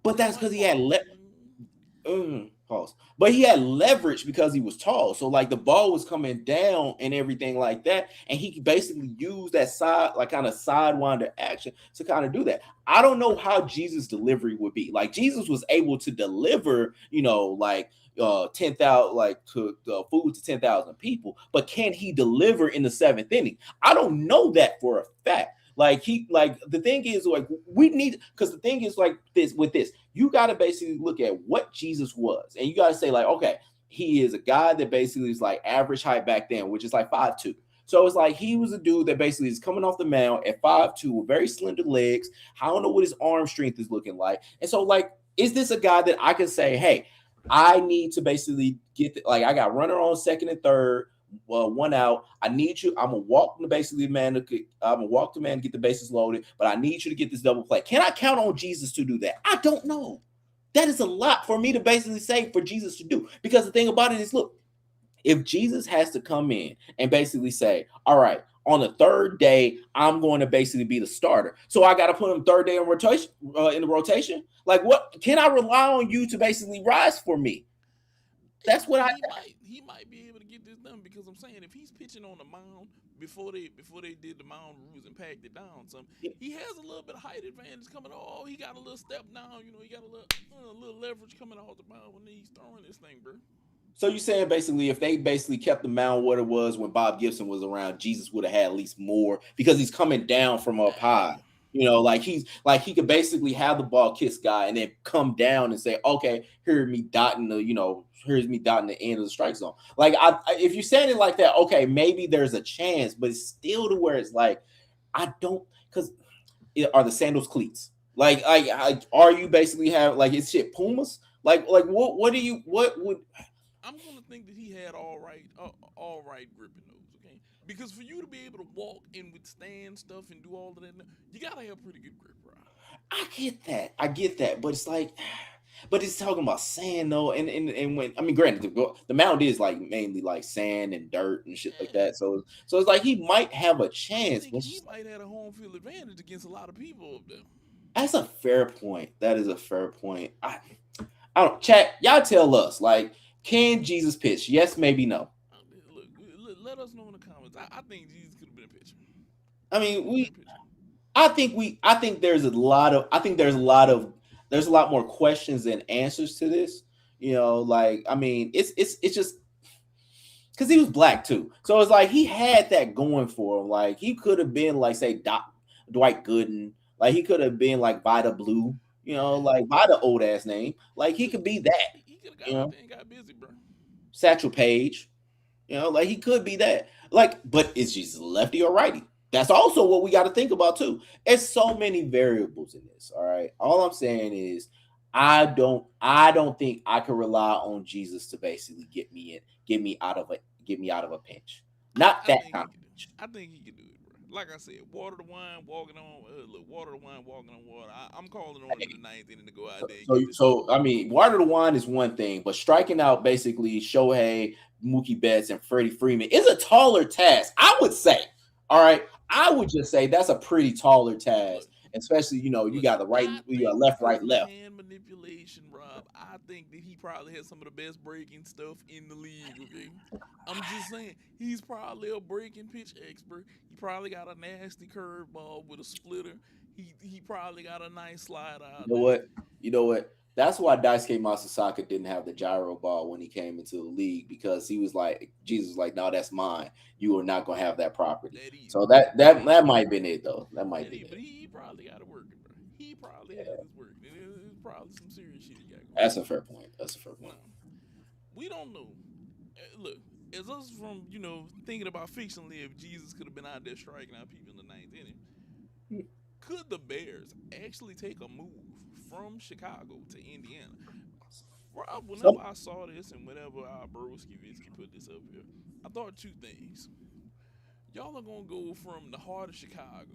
But Just that's like because he had ball. pause. But he had leverage because he was tall. So like the ball was coming down and everything like that, and he could basically use that side like kind of sidewinder action to kind of do that. I don't know how Jesus' delivery would be. Like Jesus was able to deliver, like 10,000 like to food to 10,000 people, but can he deliver in the seventh inning? I don't know that for a fact. Like the thing is like we need because the thing is like this with this you got to basically look at what Jesus was and you got to say like okay he is a guy that basically is like average height back then which is like 5'2". So it's like he was a dude that basically is coming off the mound at 5'2" with very slender legs. I don't know what his arm strength is looking like. And so like is this a guy that I can say hey I need to basically like I got runner on second and third one out. I need you. I'm gonna walk the basically man. I'm gonna walk the man, get the bases loaded. But I need you to get this double play. Can I count on Jesus to do that? I don't know. That is a lot for me to basically say for Jesus to do. Because the thing about it is, look, if Jesus has to come in and basically say, all right, on the third day, I'm going to basically be the starter. So I got to put him third day in the rotation. Like, what can I rely on you to basically rise for me? That's what I. He might be able to get this done because I'm saying if he's pitching on the mound before they did the mound rules and packed it down some, he has a little bit of height advantage coming. Oh, he got a little step down. He got a little leverage coming off the mound when he's throwing this thing, bro. So you saying basically if they basically kept the mound what it was when Bob Gibson was around, Jesus would have had at least more because he's coming down from up high. Damn. Like he's like he could basically have the ball kiss guy and then come down and say, okay, here's me dotting the end of the strike zone. Like if you're saying it like that, okay, maybe there's a chance, but it's still to where it's like I don't because are the sandals cleats are you basically have like it's shit Pumas like what do you what would I'm gonna think that he had all right gripping those, okay? Because for you to be able to walk and withstand stuff and do all of that, you gotta have pretty good grip, bro. I get that, but it's like, but it's talking about sand though, and when I mean, granted, the mound is like mainly like sand and dirt and shit like Yeah, that, so it's like he might have a but I'm chance, but thinking it's he just like, might have a home field advantage against a lot of people up there. that's a fair point. That is a fair point. I don't chat. Y'all tell us like, can Jesus pitch? Yes, maybe no. Look, let us know in the comments. I think Jesus could have been a pitcher. I He mean, could have been a pitcher. I think there's a lot more questions than answers to this. Like I mean, it's just because he was black too. So it's like he had that going for him. Like he could have been like say Dwight Gooden. Like he could have been like Vida Blue. Yeah, Like by the old ass name. Like he could be that. he could have You got out know, there and got busy, bro. Satchel Page. Like he could be that. Like, but is Jesus lefty or righty? That's also what we got to think about too. There's so many variables in this. All right. All I'm saying is I don't think I can rely on Jesus to basically get me out of a pinch. Not I that think kind he of could do. pinch. I think he could do it, bro. Like I said, water the wine, walking on look, water the wine, walking on water. I'm calling on him in the ninth inning to go out So, there and so, get this so dub. I mean, water to wine is one thing, but striking out basically Shohei, Mookie Betts, and Freddie Freeman is a taller task. I would say. All right, I would just say that's a pretty taller task, Look, especially you look. got the right, I you got think left, because right, of the left. hand manipulation, Rob, I think that he probably has some of the best breaking stuff in the league. Okay, I'm just saying he's probably a breaking pitch expert. He probably got a nasty curveball with a splitter. He probably got a nice slider You out know there. what? You know what? That's why Daisuke Masasaka didn't have the gyro ball when he came into the league because he was like, Jesus was like, no, that's mine. You are not gonna have that property. That easy. So that might have been it though. That might have That been easy. But it. he probably got it working, bro. He probably has Yeah, this working. It's probably some serious shit he got going that's on. a fair point. That's a fair point. Now, we don't know. Look, as us from thinking about fictionally, if Jesus could have been out there striking out people in the ninth inning, could the Bears actually take a move from Chicago to Indiana? Rob, whenever So I saw this and whenever our broski Visky put this up here, I thought two things. Y'all are gonna go from the heart of Chicago,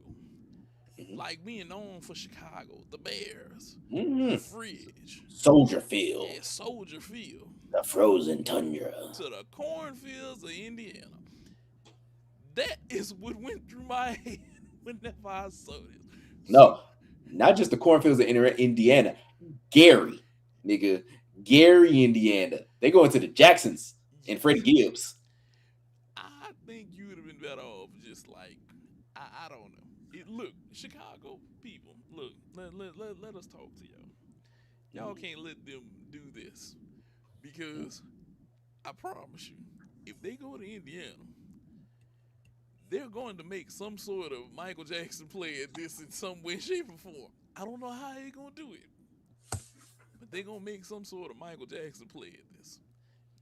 like being known for Chicago, the Bears, the mhm. fridge, Soldier yeah, Field, Soldier Field, the frozen tundra. to the cornfields of Indiana. That is what went through my head whenever I saw this. So No, not just the cornfields of Indiana. Gary, nigga, Gary, Indiana. They go into the Jacksons and Freddie Gibbs. I think you would have been better off just like I don't know. Look, Chicago people, look, let us talk to y'all. Y'all can't let them do this because I promise you, if they go to Indiana, they're going to make some sort of Michael Jackson play at this in some way, shape, or form. I don't know how they're gonna do it, but they're gonna make some sort of Michael Jackson play at this.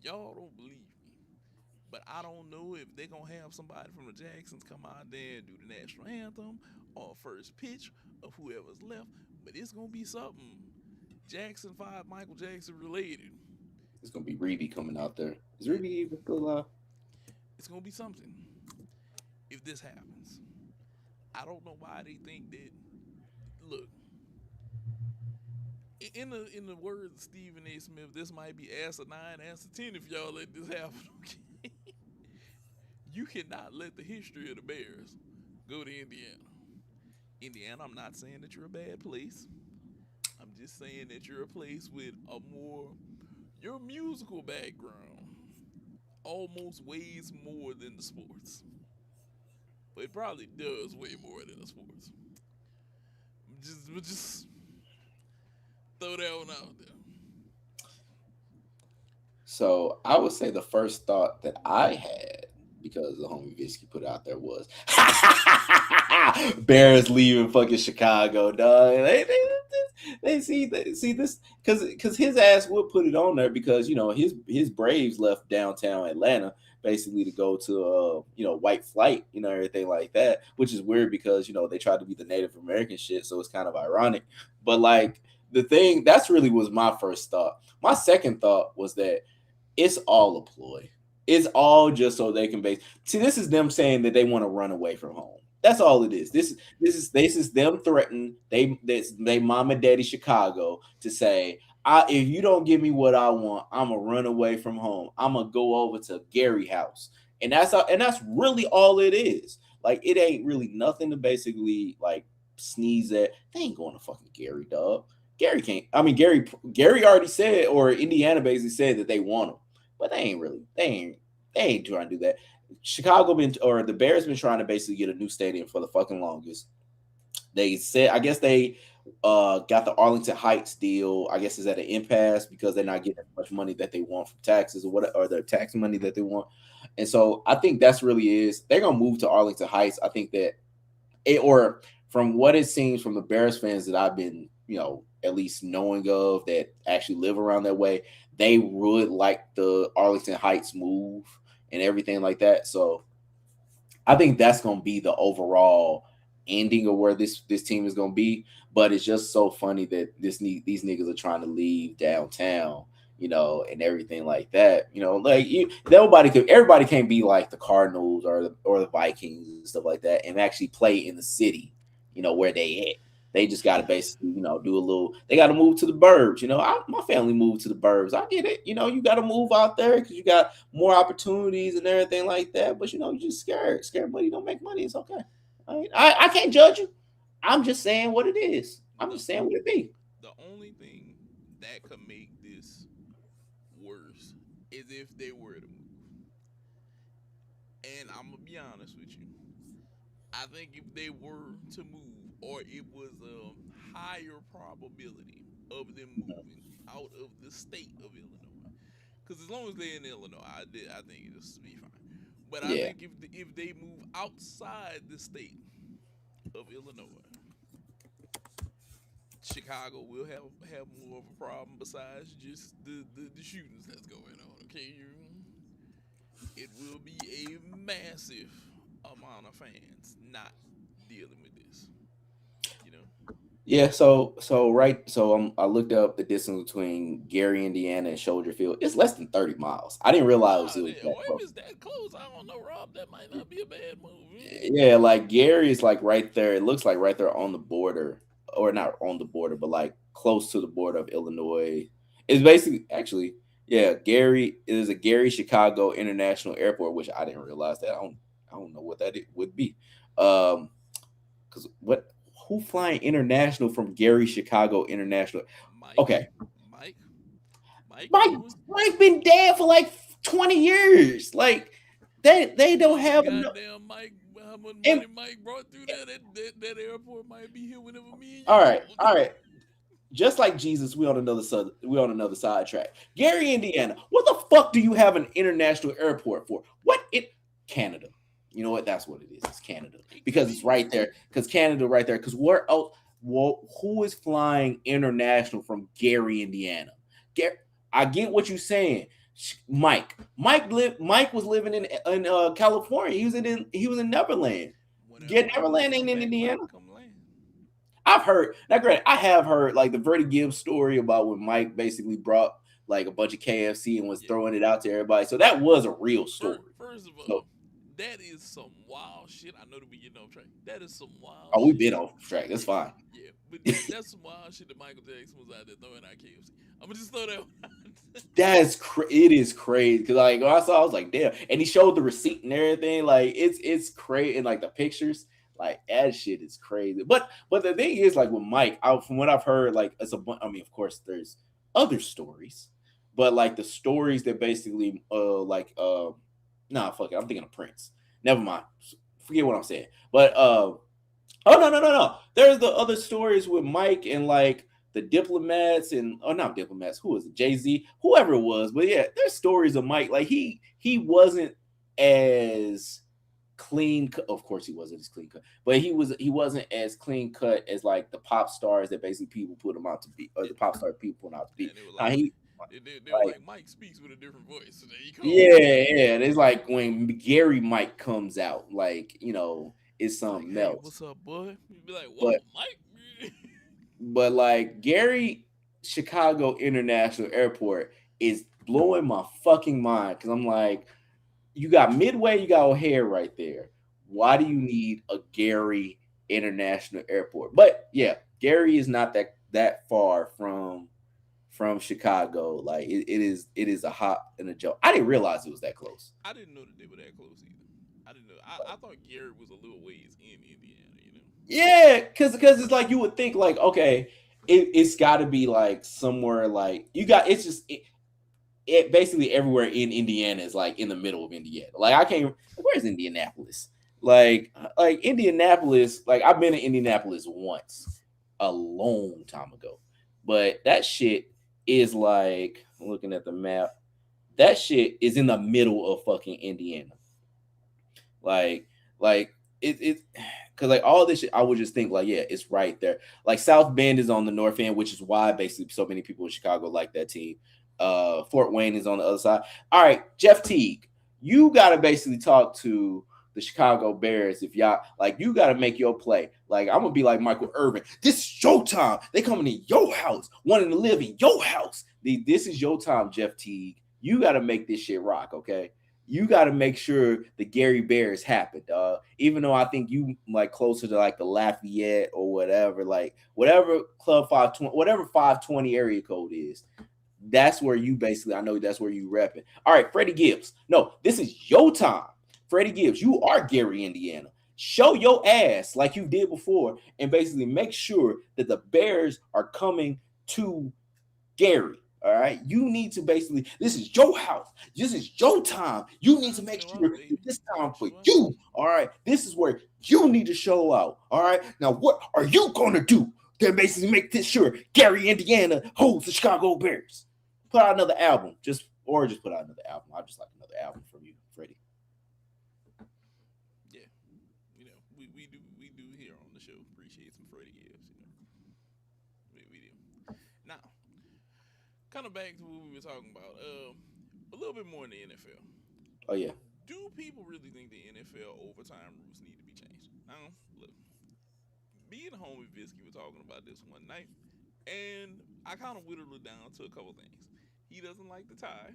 Y'all don't believe me, but I don't know if they're gonna have somebody from the Jacksons come out there and do the national anthem or first pitch of whoever's left. But it's gonna be something Jackson 5 Michael Jackson related. It's gonna be Reedy coming out there. Is Reedy even still alive? It's gonna be something if this happens. I don't know why they think that. Look, in the words of Stephen A. Smith, this might be answer 9, answer 10 if y'all let this happen. Okay, you cannot let the history of the Bears go to Indiana. Indiana, I'm not saying that you're a bad place. I'm just saying that you're a place with a more your musical background almost weighs more than the sports. But it probably does weigh more than the sports. Just throw that one out there. So I would say the first thought that I had, because the homie Visky put out there, was Bears leaving fucking Chicago, dog. They see this because his ass would put it on there because his Braves left downtown Atlanta basically to go to white flight, everything like that, which is weird because they tried to be the Native American shit, so it's kind of ironic. But like the thing that's really was my first thought. My second thought was that it's all a ploy. It's all just so they can base. See, this is them saying that they want to run away from home. That's all it is. This is them threatening they mom and daddy Chicago to say, if you don't give me what I want, I'm gonna run away from home. I'm gonna go over to Gary house, and that's really all it is. Like it ain't really nothing to basically like sneeze at. They ain't going to fucking Gary, dog. Gary can't. I mean, Gary already said, or Indiana basically said that they want him, but they ain't trying to do that. Chicago been or the Bears been trying to basically get a new stadium for the fucking longest. They said, I guess they got the Arlington Heights deal. I guess is at an impasse because they're Yeah. not getting as much money that they want from taxes or the tax money that they want. And so I think that's really is they're gonna move to Arlington Heights. I think that or from what it seems from the Bears fans that I've been, at least knowing of that actually live around that way, they would like the Arlington Heights move and everything like that. So I think that's going to be the overall. ending of where this team is gonna be. But it's just so funny that these niggas are trying to leave downtown, and everything like that. Like everybody can't be like the Cardinals or the Vikings and stuff like that, and actually play in the city, where they at. They just got to basically, do a little. They got to move to the burbs. My family moved to the burbs. I get it. You got to move out there because you got more opportunities and everything like that. But you just scared. Scared money don't make money. It's okay. I can't judge you. I'm just saying what it is. I'm The just saying what it be. the only thing that could make this worse is if they were to move. And I'm gonna be honest with you. I think if they were to move, or it was a higher probability of them moving out of the state of Illinois, because as long as they're in Illinois, I think it'll be fine. But I Yeah. think if they move outside the state of Illinois, Chicago will have more of a problem besides just the shootings that's going on. Okay, it will be a massive amount of fans not dealing with this. You know, Yeah, so I looked up the distance between Gary, Indiana, and Soldier Field. It's less than 30 miles. I didn't realize it was that well, if close. it's that close, I don't know, Rob. That might not be a bad move. Yeah, like Gary is like right there. It looks like right there on the border, or not on the border, but like close to the border of Illinois. It's basically actually, yeah, Gary is a Gary Chicago International Airport, which I didn't realize that. I don't know what that would be. Because what who flying international from Gary Chicago International? Mike, Okay, Mike, Mike Mike doing. Mike been dead for like 20 years. Like they You don't know, have enough. goddamn Mike, how much And money Mike brought through there? That airport might be here whenever me and you all go. right, all right. Just like Jesus, we on another sidetrack. Gary, Indiana. What the fuck do you have an international airport for? What it Canada? You know what? That's what it is. It's Canada It could because it's be. right there. Because Canada, right there. Because where else? Well, who is flying international from Gary, Indiana? Gary, I get what you're saying. Mike was living in California. He was in Neverland. Whenever Get Mike wants Neverland to ain't come in back, Mike Indiana. can come land. I've heard now. Granted, I have heard like the Verdi Gibbs story about when Mike basically brought like a bunch of KFC and was Yeah. throwing it out to everybody. So that was a real story. First of So all, that is some wild shit. I know that we getting off track. That is some wild oh, we've shit. been off track. That's fine. Yeah, but that's some wild shit that Michael Jackson was out there throwing out KFC. I'm gonna just throw that one out. It is crazy because like when I saw, I was like, damn. And he showed the receipt and everything. Like it's crazy and like the pictures. Like that shit is crazy. But the thing is, like with Mike, from what I've heard, like it's a bunch. I mean, of course, there's other stories, but like the stories that basically, nah, fuck it. I'm thinking of Prince. Never mind. Forget what I'm saying. But oh no. There's the other stories with Mike and like the diplomats and not diplomats. Who was it? Jay-Z, whoever it was. But yeah, there's stories of Mike. Like he wasn't as clean cut. Of course he wasn't as clean cut, but he wasn't as clean cut as like the pop stars that basically people put him out to be, or the pop star people put him out to be. And they were Now like, he they were like like, Mike speaks with a different voice. So there you go. yeah. It's like when Gary Mike comes out, like it's Like, something hey, else. what's up, boy? You'd be like, But whoa, Mike. like Gary Chicago International Airport is blowing my fucking mind because I'm like, you got Midway, you got O'Hare right there. Why do you need a Gary International Airport? But yeah, Gary is not that far from Chicago. Like it is a hop and a joke. I didn't realize it was that close. I didn't know that they were that close either. I didn't know. I thought Gary was a little ways in Indiana. You know. Yeah, because it's like you would think like okay, it's got to be like somewhere like you got. It's just it basically everywhere in Indiana is like in the middle of Indiana. Like I can't. Where's Indianapolis? Like Indianapolis. Like I've been to Indianapolis once a long time ago, but that shit is like I'm looking at the map. That shit is in the middle of fucking Indiana. Like it because like all this shit, I would just think like yeah, it's right there. Like South Bend is on the north end, which is why basically so many people in Chicago like that team. Fort Wayne is on the other side. All right, Jeff Teague, you got to basically talk to the Chicago Bears, if y'all like, you got to make your play. Like, I'm gonna be like Michael Irvin. This is your time. They coming in your house, wanting to live in your house. This is your time, Jeff Teague. You got to make this shit rock, okay? You got to make sure the Gary Bears happen, dog. Even though I think you like closer to like the Lafayette or whatever, like whatever Club 520, whatever 520 area code is. That's where you basically, I know that's where you repping. All right, Freddie Gibbs. No, this is your time. Freddie Gibbs, you are Gary, Indiana. Show your ass like you did before and basically make sure that the Bears are coming to Gary. All right, you need to basically, this is your house. This is your time. You need to make sure this time for you. All right, this is where you need to show out. All right, now what are you going to do to basically make this sure Gary, Indiana holds the Chicago Bears? Put out another album, just put out another album. I just like another album from you, Freddie. Yeah, we do here on the show appreciate some Freddie Gibbs. We do. Now, kind of back to what we were talking about. A little bit more in the NFL. Oh yeah. Do people really think the NFL overtime rules need to be changed? Now, look, me and homie Visky were talking about this one night, and I kind of whittled it down to a couple things. He doesn't like the tie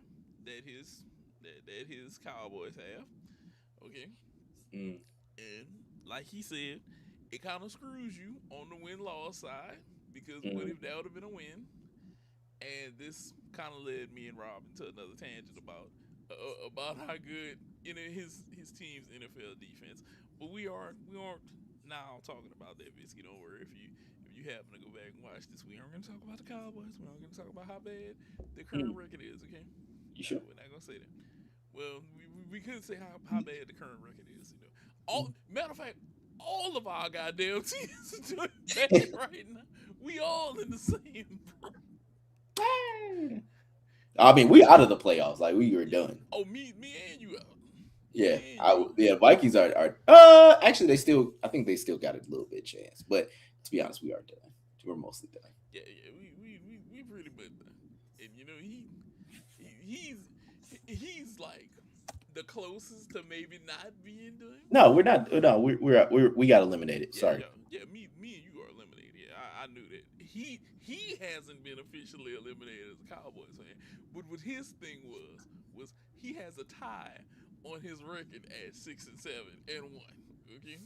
that his Cowboys have. Okay. And like he said, it kind of screws you on the win-loss side because what if that would have been a win? And this kind of led me and Rob into another tangent about how good his team's NFL defense. But we aren't now talking about that, Visky. Don't worry if you happen to go back and watch this, we aren't going to talk about the Cowboys. We're not going to talk about how bad the current record is, okay? You sure? No, we're not going to say that. Well, we could say how bad the current record is. Matter of fact, all of our goddamn teams are doing bad right now. We all in the same, bro. I mean, we out of the playoffs. Like, we were done. Oh, me and you out. Yeah, Vikings are actually I think they still got a little bit chance, but to be honest, we are done. We're mostly done. Yeah, we pretty much done. And he's like the closest to maybe not being done. No, we're not. No, we got eliminated. Sorry. Yeah, me and you are eliminated. Yeah, I knew that. He hasn't been officially eliminated as a Cowboys fan, but what his thing was he has a tie on his record at 6-7-1. Okay.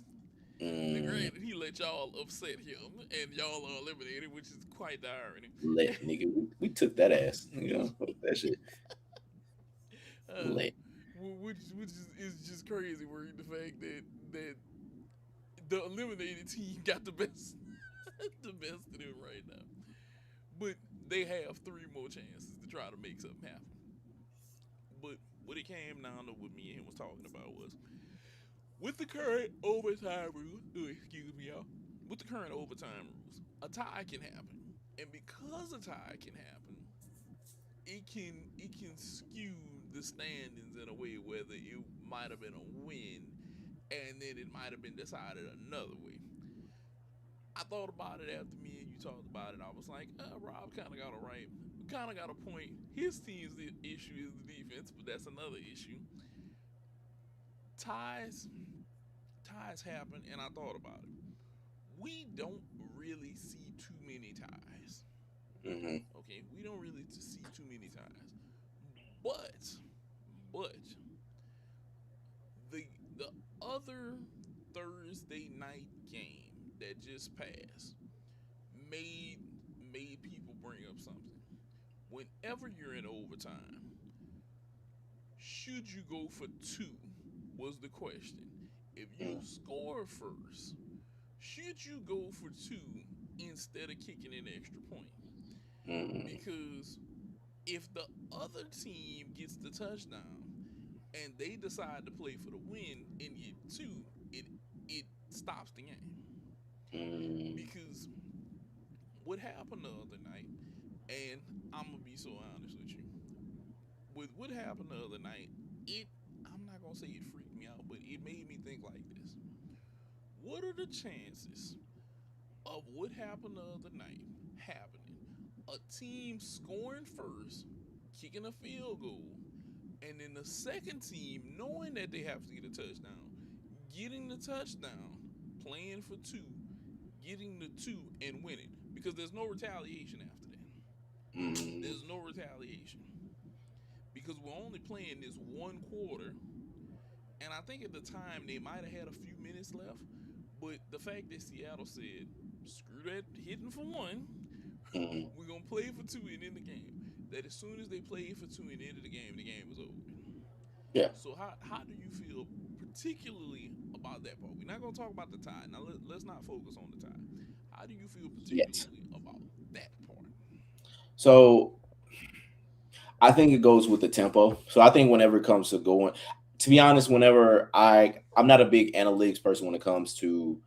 Granted, he let y'all upset him, and y'all are eliminated, which is quite the irony. Nigga, we took that ass. That shit. Which is just crazy. Where the fact that the eliminated team got the best of them right now, but they have 3 more chances to try to make something happen. But what it came down to, what me and him was talking about was, with the current overtime rules, excuse me, y'all. With the current overtime rules, a tie can happen, and because a tie can happen, it can skew the standings in a way whether it might have been a win, and then it might have been decided another way. I thought about it after me and you talked about it. I was like, Rob kind of got it right. Kind of got a point. His team's issue is the defense, but that's another issue. Ties happen, and I thought about it. We don't really see too many ties. Okay, we don't really see too many ties. But the other Thursday night game that just passed made people bring up something. Whenever you're in overtime, should you go for 2? Was the question. If you score first, should you go for 2 instead of kicking an extra point? Because if the other team gets the touchdown and they decide to play for the win and get 2, it stops the game. Because what happened the other night, and I'm gonna be so honest with you, with what happened the other night, I'm not gonna say it freaked me out, but it made me think like this. What are the chances of what happened the other night happening? A team scoring first, kicking a field goal, and then the second team, knowing that they have to get a touchdown, getting the touchdown, playing for two, getting the two, and winning. Because there's no retaliation after that. Mm, There's no retaliation. Because we're only playing this one quarter. And I think at the time they might have had a few minutes left. But the fact that Seattle said, screw that hitting for one, mm, we're going to play for two and end the game. That as soon as they played for two and ended the game was over. yeah. So how do you feel particularly about that part? We're not going to talk about the tie. Now let's not focus on the tie. How do you feel Yes. particularly about that part? So I think it goes with the tempo. So I think whenever it comes to going, to be honest, whenever I'm not a big analytics person when it comes to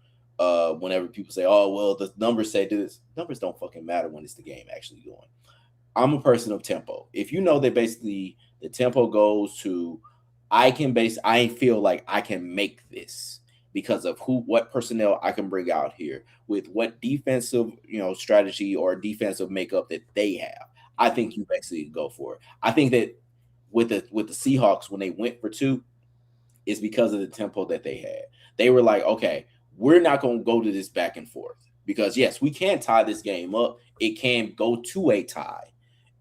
whenever people say, oh well, the numbers say this, numbers don't fucking matter when it's the game actually going. I'm a person of tempo. If you know that basically the tempo goes to, I feel like I can make this because of what personnel I can bring out here with what defensive, strategy or defensive makeup that they have. I think you basically go for it. I think that with the Seahawks when they went for two, is because of the tempo that they had. They were like, okay, we're not going to go to this back and forth because yes, we can tie this game up. It can go to a tie,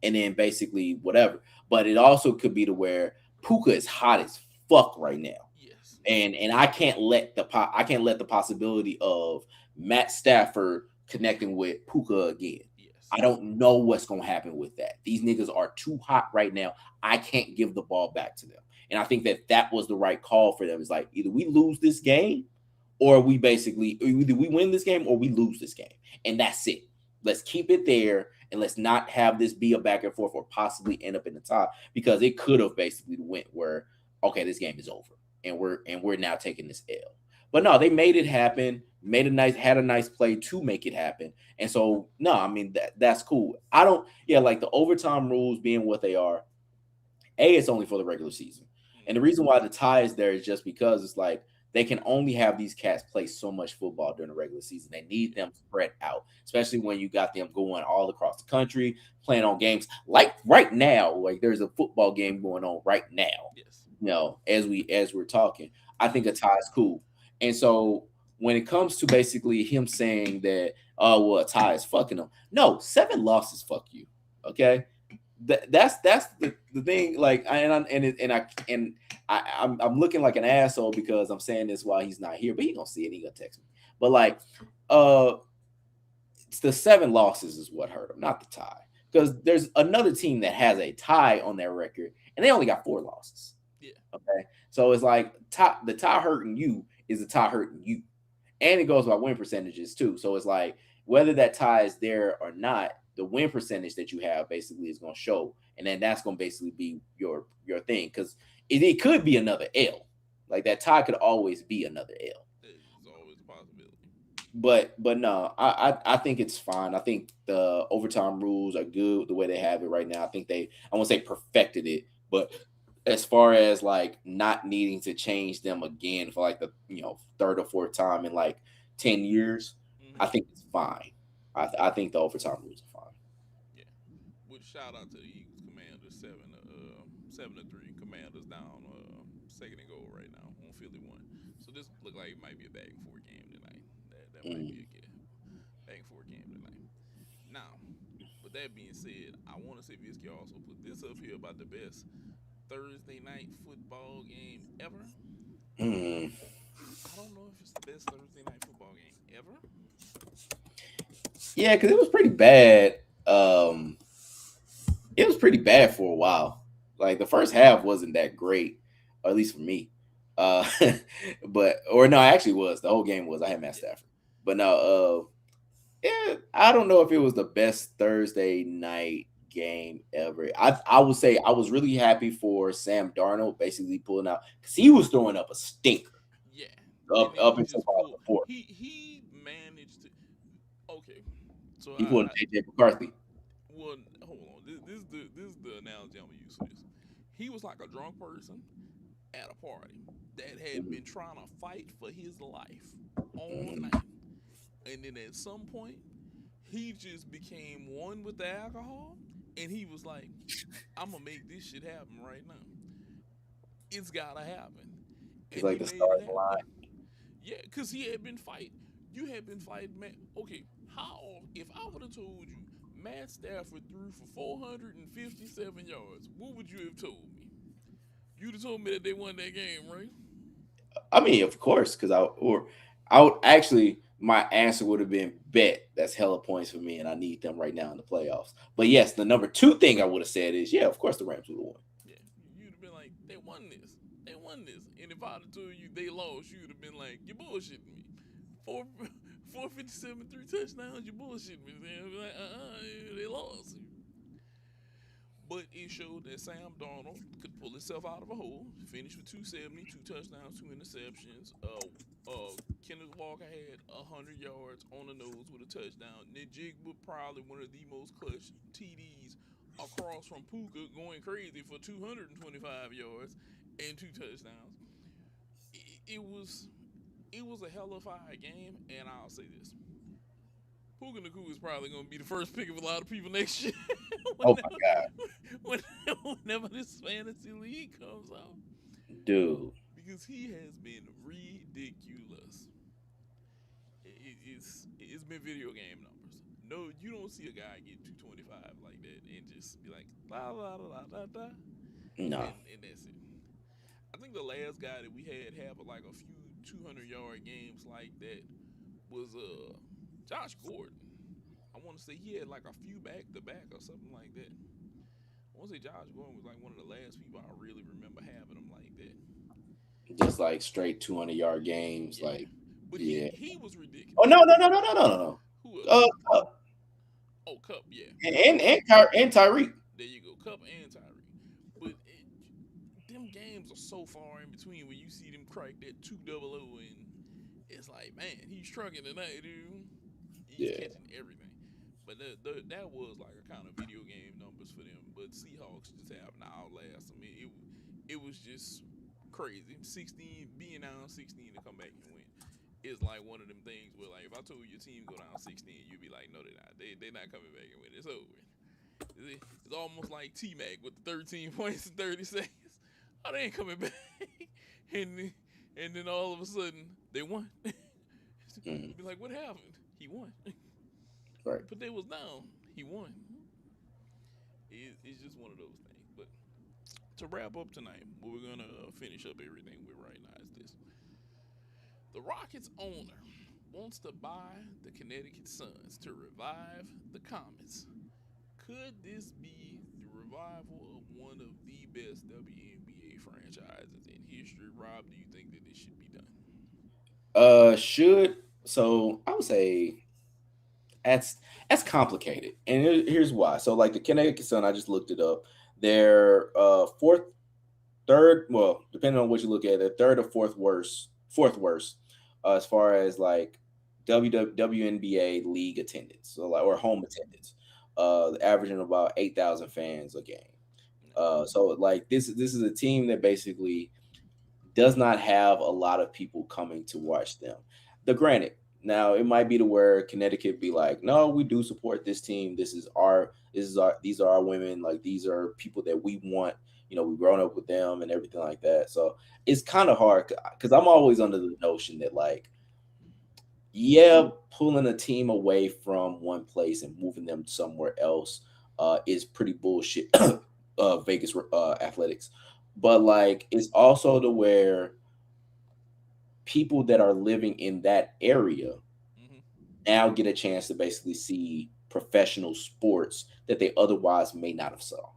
and then basically whatever. But it also could be to where Puka is hot as fuck right now, Yes. and I can't let the possibility of Matt Stafford connecting with Puka again. Yes. I don't know what's gonna happen with that. These niggas are too hot right now. I can't give the ball back to them, and I think that was the right call for them. It's like either we lose this game, or either we win this game or we lose this game, and that's it. Let's keep it there, and let's not have this be a back and forth or possibly end up in the tie because it could have basically went where okay, this game is over and we're now taking this L. But no, they made it happen. Had a nice play to make it happen. And so no, I mean that's cool. I don't like the overtime rules being what they are. It's only for the regular season. And the Mm-hmm. reason why the tie is there is just because it's like they can only have these cats play so much football during the regular season. They need them spread out, especially when you got them going all across the country, playing on games like right now. Like there's a football game going on right now. Yes. As we're talking, I think a tie is cool. And so when it comes to basically him saying that, oh well, a tie is fucking him. No, 7 losses fuck you. Okay, that's the thing. Like, I'm looking like an asshole because I'm saying this while he's not here, but he gonna see it. He gonna text me. But like, uh, it's the 7 losses is what hurt him, not the tie. Because there's another team that has a tie on their record, and they only got 4 losses. Yeah. Okay, so it's like the tie hurting you is the tie hurting you, and it goes by win percentages too. So it's like whether that tie is there or not, the win percentage that you have basically is going to show, and then that's going to basically be your thing because it could be another L. Like that tie could always be another L. It's always a possibility. But no, I think it's fine. I think the overtime rules are good the way they have it right now. I think I won't say perfected it, but as far as like not needing to change them again for like the third or fourth time in like 10 years, I Mm-hmm. think it's fine. I think the overtime rules are fine. Yeah. With shout out to the Eagles Commanders 7-3. Commanders down second and goal right now on Philly one. So this look like it might be a back and forth game tonight. That might be Mm. a back and forth game tonight. Now, with that being said, I want to see if Visky also put this up here about the best Thursday night football game ever. Mm. I don't know if it's the best Thursday night football game ever. Yeah, because it was pretty bad. It was pretty bad for a while. Like the first half wasn't that great, or at least for me. Uh, but or no, it actually was. The whole game was. I had Matt Yeah. Stafford, but no. I don't know if it was the best Thursday night game ever. I would say I was really happy for Sam Darnold basically pulling out because he was throwing up a stinker Yeah. And up then up he until just about pulled the fourth. he managed to okay. So He pulled JJ McCarthy. well hold on. This is the analogy I'm gonna use for this. He was like a drunk person at a party that had Mhm, been trying to fight for his life all mhm. night. And then at some point, he just became one with the alcohol and he was like, I'm gonna make this shit happen right now. It's gotta happen. He's And he like the made it starting happen. line. Yeah, because he had been fighting. You had been fighting, man. Okay, if I would have told you Matt Stafford threw for 457 yards, what would you have told me? You'd have told me that they won that game, right? I mean, of course, because I would actually my answer would have been bet. That's hella points for me, and I need them right now in the playoffs. But yes, the number two thing I would have said is yeah, of course the Rams would have won. Yeah, you'd have been like, they won this. They won this. And if I'd have told you they lost, you'd have been like, you're bullshitting me. Four, 457, three touchdowns, you bullshitting me. They'd be like, they lost. But it showed that Sam Darnold could pull himself out of a hole. Finished with 270, two touchdowns, two interceptions. Kenneth Walker had 100 yards on the nose with a touchdown. Nick Jigba probably one of the most clutch TDs across from Puka, going crazy for 225 yards and two touchdowns. It was a hellified game, and I'll say this: Puka Nacua is probably going to be the first pick of a lot of people next year. Oh my whenever, god, whenever this fantasy league comes out, dude. because he has been ridiculous. It's been video game numbers. No, you don't see a guy get 225 like that and just be like la la la la la, No, and that's it. I think the last guy that we had have like a few 200-yard games like that was Josh Gordon. I want to say he had like a few back to back or something like that. I want to say Josh Gordon was like one of the last people I really remember having him like that. just like straight 200-yard games, Yeah, like but he yeah. he was Oh ridiculous. no no no no no no no no. Who else? Cup Oh, Cup. Yeah, and Tyreek. there you go, Cup and Tyree. But them games are so far in between when you see them crack that 2-0 and it's like, man, he's trucking tonight, dude. He's Yeah, catching everything. But that was like a kind of video game numbers for them. But Seahawks just having to outlast them. It was just crazy. 16 being down 16 to come back and win. It's like one of them things where like if I told your team go down 16, you'd be like, no, they're not. They're not coming back and win. It's over. It's almost like T Mac with the 13 points in 30 seconds. Oh, they ain't coming back. and and then all of a sudden they won. mhm, You'd be like, what happened? He won. right. But they was down. He won. It's just one of those things. But to wrap up tonight, what we're gonna finish up everything with right now is this: the Rockets owner wants to buy the Connecticut Suns to revive the Comets. Could this be the revival of one of the best WNBA franchises in history? Rob, do you think that this should be done? Should so I would say that's complicated, and here's why. So like the Connecticut Sun, I just looked it up. They're fourth, third. Well, depending on what you look at, they're third or fourth worst, as far as like WNBA league attendance, so like or home attendance. Averaging about 8,000 fans a game. No. So like this is a team that basically does not have a lot of people coming to watch them. The granted, now it might be to where Connecticut be like, no, we do support this team. These are our women. Like these are people that we want. You know, we've grown up with them and everything like that. So it's kind of hard because I'm always under the notion that like, yeah, pulling a team away from one place and moving them somewhere else is pretty bullshit. Vegas athletics, but like it's also to where people that are living in that area Mm-hmm. now get a chance to basically see professional sports that they otherwise may not have saw.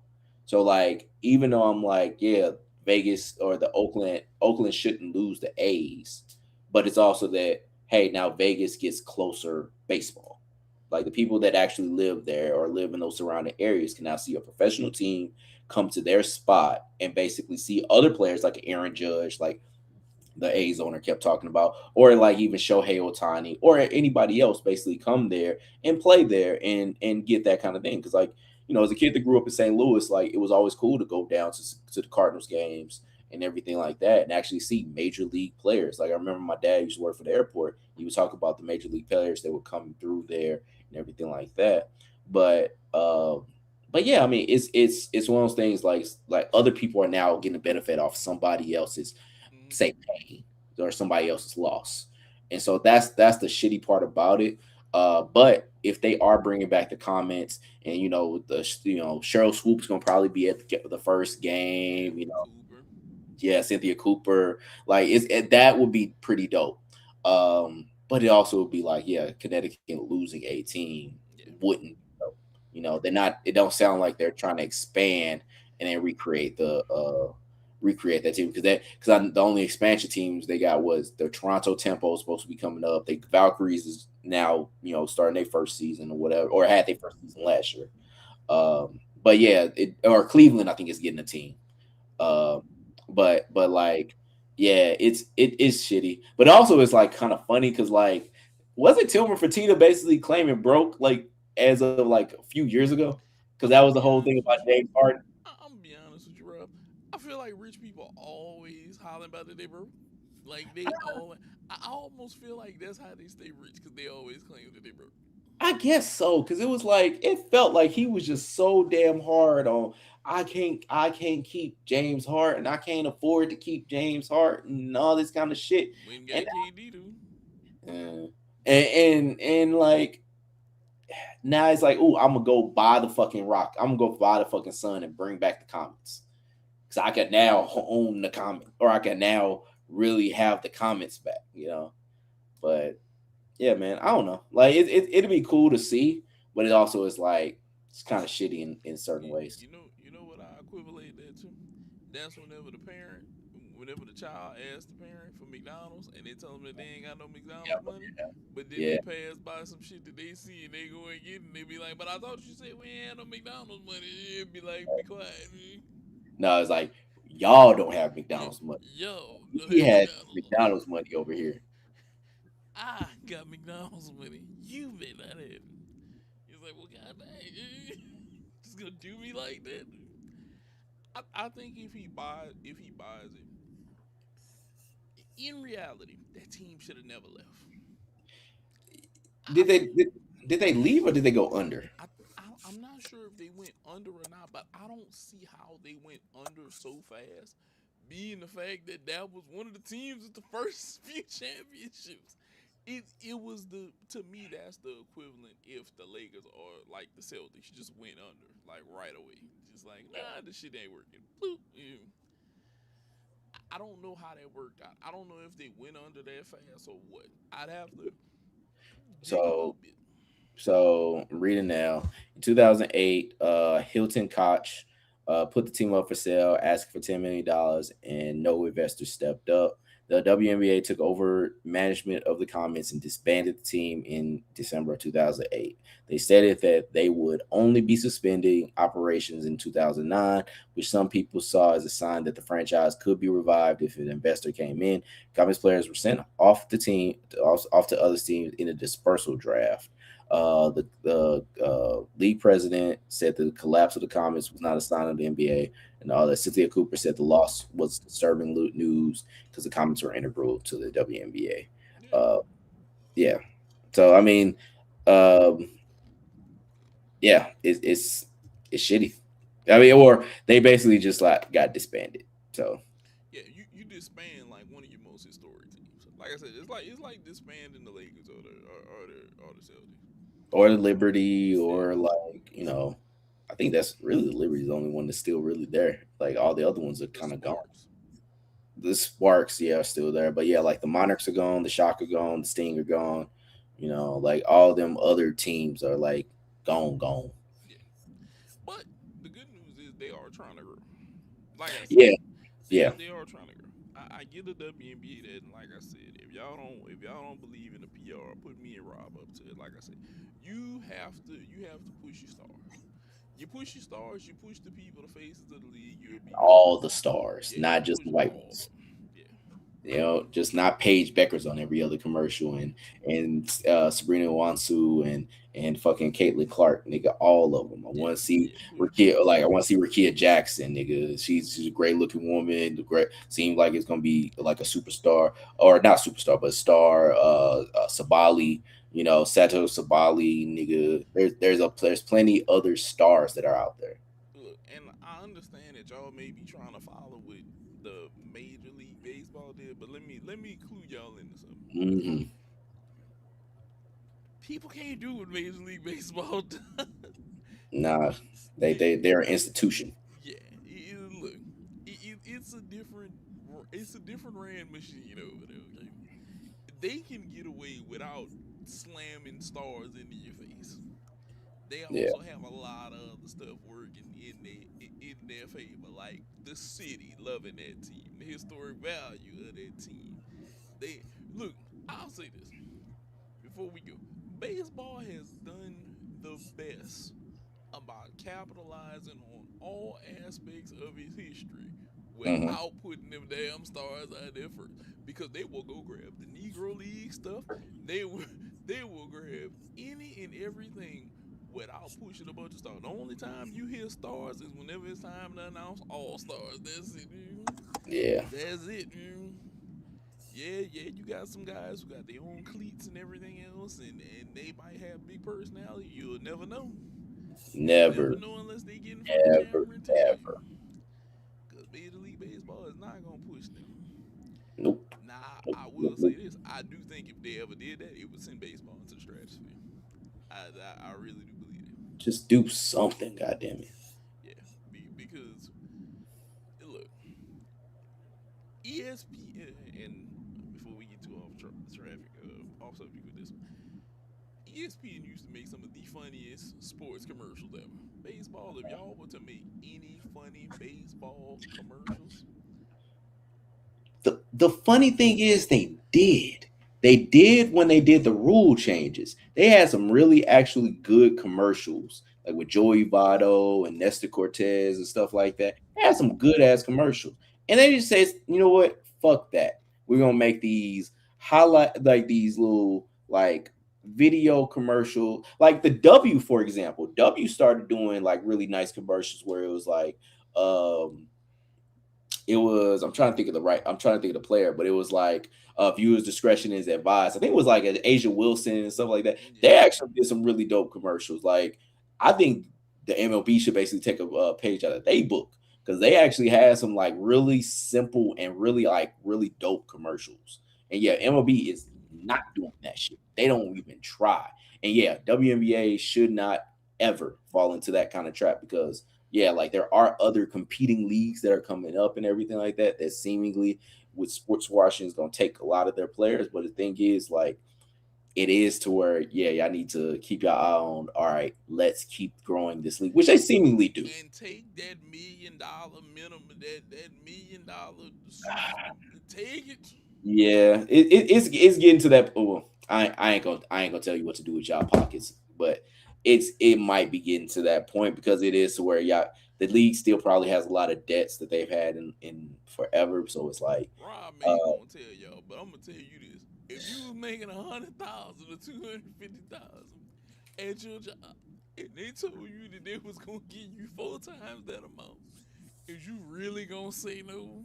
So like even though I'm like, yeah, Vegas or the Oakland shouldn't lose the A's, but it's also that hey, now Vegas gets closer baseball. Like the people that actually live there or live in those surrounding areas can now see a professional team come to their spot and basically see other players like Aaron Judge, like the A's owner kept talking about, or like even Shohei Otani or anybody else basically come there and play there and get that kind of thing. Because like as a kid that grew up in St. Louis, like it was always cool to go down to the Cardinals games and everything like that and actually see major league players. Like I remember my dad used to work for the airport. He would talk about the major league players that would come through there and everything like that. But but yeah, I mean it's one of those things like other people are now getting a benefit off somebody else's Mm-hmm. say pain or somebody else's loss. And so that's the shitty part about it. But if they are bringing back the comments, and Cheryl Swoop's gonna probably be at the first game, Yeah, Cooper. yeah, Cynthia Cooper, like that would be pretty dope. But it also would be like, yeah, Connecticut losing a team Yeah, wouldn't, they're not. It don't sound like they're trying to expand and then recreate that team, because the only expansion teams they got was the Toronto Tempo is supposed to be coming up. The Valkyries is now starting their first season or whatever, or had their first season last year. But yeah, or Cleveland I think is getting a team. Um, but like, yeah, it's shitty. But also it's like kind of funny because like, wasn't Tilman Fertitta basically claiming broke like as of like a few years ago? Because that I'm was gonna the be whole thing honest about with you. James Harden. I'm gonna be honest with you, Rob. I feel like rich people always hollering about that they broke. Like they all, I almost feel like that's how they stay rich because they always claim that they broke. I guess so, because it was like it felt like he was just so damn hard on. I can't keep James Harden. I can't afford to keep James Harden and all this kind of shit. When And got KD to, uh, and like now it's like, oh, I'm gonna go buy the fucking rock. I'm gonna go buy the fucking Sun and bring back the comments because I can now own the comment, or I can now really have the comments back. But yeah, man, I don't know. Like it'd be cool to see, but it also is like it's kind of shitty in certain ways. you know what I equivalent that to? That's whenever the child asks the parent for McDonald's and they tell them that they ain't got no McDonald's money, but then Yeah, they pass by some shit that they see and they go and get it and they be like, but I thought you said we ain't had no McDonald's money. It'd be like, be quiet. no, it's like y'all don't have McDonald's money. Yo, don't We have had McDonald's money. McDonald's money over here. I got McDonald's money. You may not have it. He's like, well, god dang, just gonna do me like that. I think if he buys it, in reality, that team should have never left. I Did they think did they leave or did they go under? I, I'm not sure if they went under or not, but I don't see how they went under so fast. Being the fact that that was one of the teams with the first few championships, it was the to me that's the equivalent if the Lakers or like the Celtics just went under like right away, just like nah, this shit ain't working. Bloop. Yeah. I don't know how that worked out. I don't know if they went under that fast or what. I'd have to dig a So little bit. I'm reading now. In 2008, Hilton Koch put the team up for sale, asking for $10 million, and no investor stepped up. The WNBA took over management of the Comets and disbanded the team in December of 2008. They stated that they would only be suspending operations in 2009, which some people saw as a sign that the franchise could be revived if an investor came in. Comets players were sent off the team, off to other teams in a dispersal draft. The league president said the collapse of the Comets was not a sign of the NBA, and all that. Cynthia Cooper said the loss was disturbing news because the Comets were integral to the WNBA. Yeah, Yeah, so I mean, um, yeah, it's shitty. I mean, or they basically just like got disbanded. So yeah. You disband like one of your most historic teams. Like I said, it's like disbanding the Lakers or the Celtics. or the Liberty, Yeah, or like I think that's really the Liberty's the only one that's still really there. Like all the other ones are the kind of gone. Sparks. The Sparks, yeah, are still there, but yeah, like the Monarchs are gone, the Shock are gone, the Sting are gone. Like all them other teams are like gone. Yeah, but the good news is they are trying to grow. Like I said, Yeah, yeah. they are trying to grow. I get the WNBA that, and like I said, if y'all don't believe in the PR, put me and Rob up to it. Like I said, you have to push your stars. You push your stars, you push the people, the faces of the league, you'll be good. All the stars, Yeah, not you just push the white all of ones. them. Yeah, Just not Paige Becker's on every other commercial, and Sabrina Wansu and fucking Caitlin Clark, nigga, all of them. I yeah, want to see yeah. Rakia, like I want to see Rakia Jackson, nigga. She's a great looking woman. Great, seems like it's gonna be like a superstar, or not superstar, but star. Sabali, Sato Sabali, nigga. There's plenty other stars that are out there. Look, and I understand that y'all may be trying to follow what the Major League Baseball did, but let me clue y'all into something. Hmm. People can't do what Major League Baseball does. Nah, they're an institution. Yeah, look, it's a different, rand machine over there. Okay, they can get away without slamming stars into your face. They Yeah, also have a lot of other stuff working in their favor, like the city loving that team, the historic value of that team. They look. I'll say this before we go. Baseball has done the best about capitalizing on all aspects of its history hmm, without putting them damn stars out there first. Because they will go grab the Negro League stuff. They will they will grab any and everything without pushing a bunch of stars. The only time you hear stars is whenever it's time to announce all stars. That's it, dude. yeah, That's it, dude. Yeah, yeah, you got some guys who got their own cleats and everything else, and they might have big personality. You'll never know. You'll never never, know unless they get in front of the never, camera and tell you. ever. Because Major League Baseball is not going to push them. Nope, Now, nope, I nope, will say nope. this. I do think if they ever did that, it would send baseball into the stratosphere. I really do believe that. Just do something, goddamn it. Yeah. Because, look, ESPN, and before we get too off subject with this one, ESPN used to make some of the funniest sports commercials ever. Baseball, if y'all were to make any funny baseball commercials, The funny thing is they did. They did when they did the rule changes. They had some really actually good commercials, like with Joey Votto and Nestor Cortez and stuff like that. They had some good ass commercials. And they just says, you know what? Fuck that. We're gonna make these highlight like these little like video commercial, like the W, for example. W started doing like really nice commercials where it was like it was I'm trying to think of the player, but it was like viewers discretion is advised. I think it was like an Asia Wilson and stuff like that. They yeah, actually did some really dope commercials. Like I think the MLB should basically take a page out of their book because they actually had some like really simple and really dope commercials. And yeah, MLB is not doing that shit. They don't even try. And yeah, WNBA should not ever fall into that kind of trap because yeah, like there are other competing leagues that are coming up and everything like that. That seemingly with sports washing is going to take a lot of their players. But the thing is, like, it is to where yeah, y'all need to keep your eye on. All right, let's keep growing this league, which they seemingly do. and take that $1 million minimum, that $1 million take it. Yeah, it's getting to that. Oh, I ain't gonna tell you what to do with y'all pockets, but it might be getting to that point because it is to where y'all the league still probably has a lot of debts that they've had in forever. So it's like, Rob ain't uh, gonna tell y'all, but I'm gonna tell you this: if you was making 100,000 or 250,000 at your job, and they told you that they was gonna give you 4 times that amount, is you really gonna say no?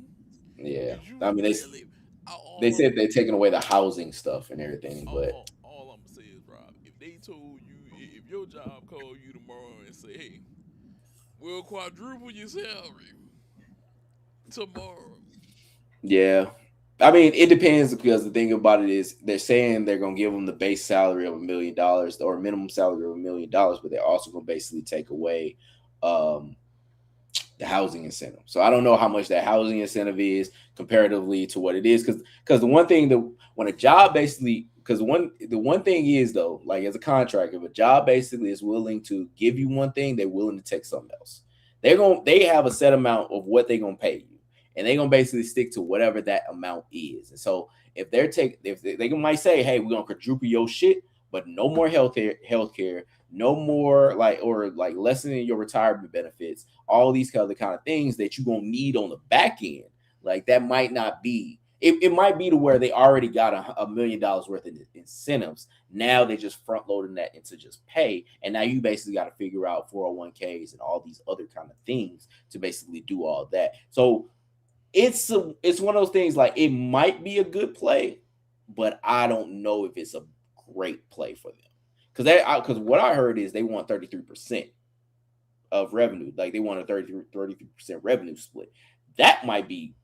yeah, Is you I mean really? they All I'm said they're taking away the housing stuff and everything, but all I'm gonna say is, Rob, if they told you, if your job called you tomorrow and say, "Hey, we'll quadruple your salary tomorrow," yeah. I mean, it depends because the thing about it is they're saying they're gonna give them the base salary of $1 million or minimum salary of $1 million, but they're also gonna basically take away um, the housing incentive. So I don't know how much that housing incentive is comparatively to what it is because the one thing that when a job basically because the one thing is though like as a contract if a job basically is willing to give you one thing they're willing to take something else. They have a set amount of what they're gonna pay you and they're gonna basically stick to whatever that amount is. And so if they might say hey we're gonna quadruple your shit but no more healthcare, no more like or like lessening your retirement benefits, all these other kind of things that you're gonna need on the back end. Like that might not be. It might be to where they already got $1 million worth of incentives. Now they're just front loading that into just pay, and now you basically got to figure out 401ks and all these other kind of things to basically do all that. So it's one of those things like it might be a good play, but I don't know if it's a great play for them because what I heard is they want 33% of revenue, like they want a 33% revenue split. That might be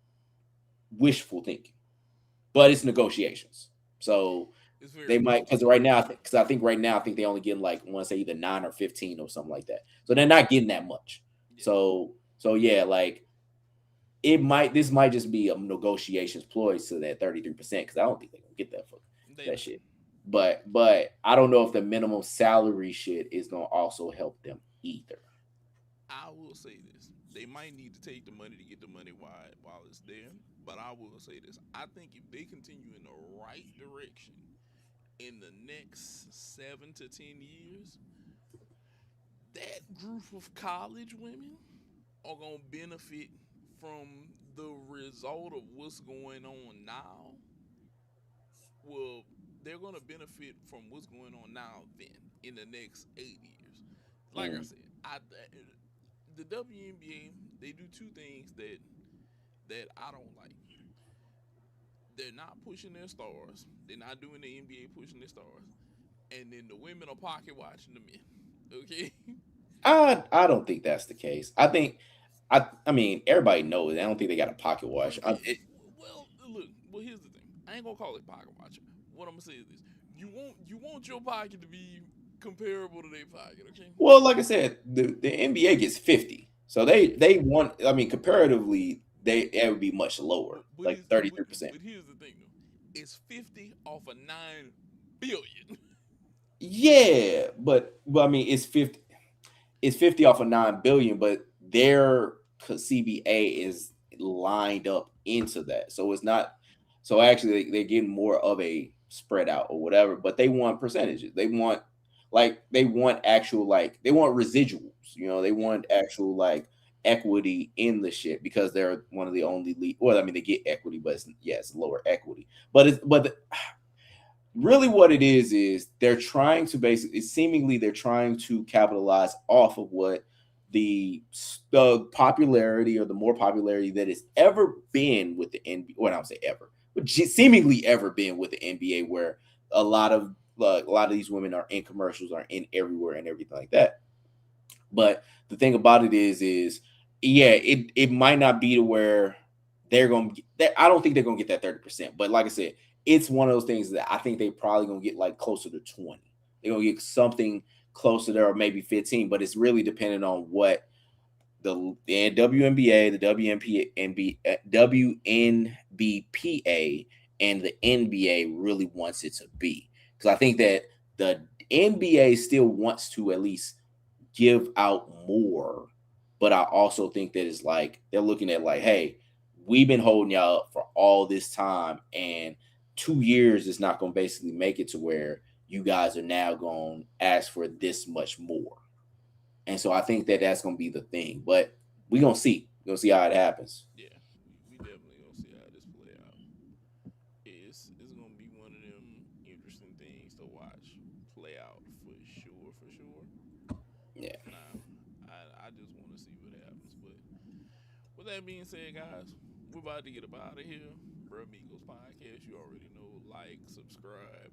wishful thinking, but it's negotiations. So It's very They might, possible because too. right now, because I think right now, I think they only getting like, I want to say either 9 or 15 or something like that. So they're not getting that much. Yeah, So yeah, like this might just be a negotiations ploy to that 33%, because I don't think they're gonna get they that not. shit. But I don't know if the minimum salary shit is gonna also help them either. I will say this: they might need to take the money to get the money while it's there. But I will say this: I think if they continue in the right direction in the next 7 to 10 years, that group of college women are gonna benefit from the result of what's going on now. Well, they're gonna benefit from what's going on now. Then in the next 8 years, like I Mm, said, the WNBA, they do two things that I don't like. They're not pushing their stars. They're not doing the NBA pushing their stars, and then the women are pocket watching the men. Okay. I don't think that's the case. I mean everybody knows. I don't think they got a pocket watch. Well, look. Well, here's the thing. I ain't gonna call it pocket watching. What I'm gonna say is this: you want your pocket to be comparable to their pocket. Okay. Well, like I said, the NBA gets 50, so they want. I mean, comparatively, it would be much lower, like 33%. But here's the thing though. It's 50 off of 9 billion. Yeah, but I mean, it's 50 off of 9 billion, but their CBA is lined up into that, so it's not. So actually, they're getting more of a spread out or whatever, but they want percentages. They want actual, like, they want residuals. They Yeah. want actual, like, equity in the shit, because they're one of the only league. Well, I mean, they get equity, but it's lower equity. Really what it is they're trying to basically, seemingly they're trying to capitalize off of what the popularity, or the more popularity that has ever been with the NBA. Well, I don't say ever, but seemingly ever been with the NBA, where a lot of these women are in commercials, are in everywhere and everything like that. But the thing about it is yeah, it might not be to where they're going to get. I don't think they're going to get that 30%. But like I said, it's one of those things that I think they probably going to get like closer to 20. They're going to get something closer there, or maybe 15. But it's really dependent on what the WNBA, the WNBPA, and the NBA really wants it to be. Because I think that the NBA still wants to at least give out more, but I also think that it's like they're looking at, like, hey, we've been holding y'all up for all this time, and 2 years is not going to basically make it to where you guys are now going to ask for this much more. And so I think that that's going to be the thing. But we're gonna see how it happens. Yeah. We definitely gonna see how this play out. It's gonna be one of them interesting things to watch play out for sure. For sure. Yeah. Nah, I just want to see what happens. But with that being said, guys, we're about to get up out of here. Brah Migos Podcast. You already know. Like, subscribe,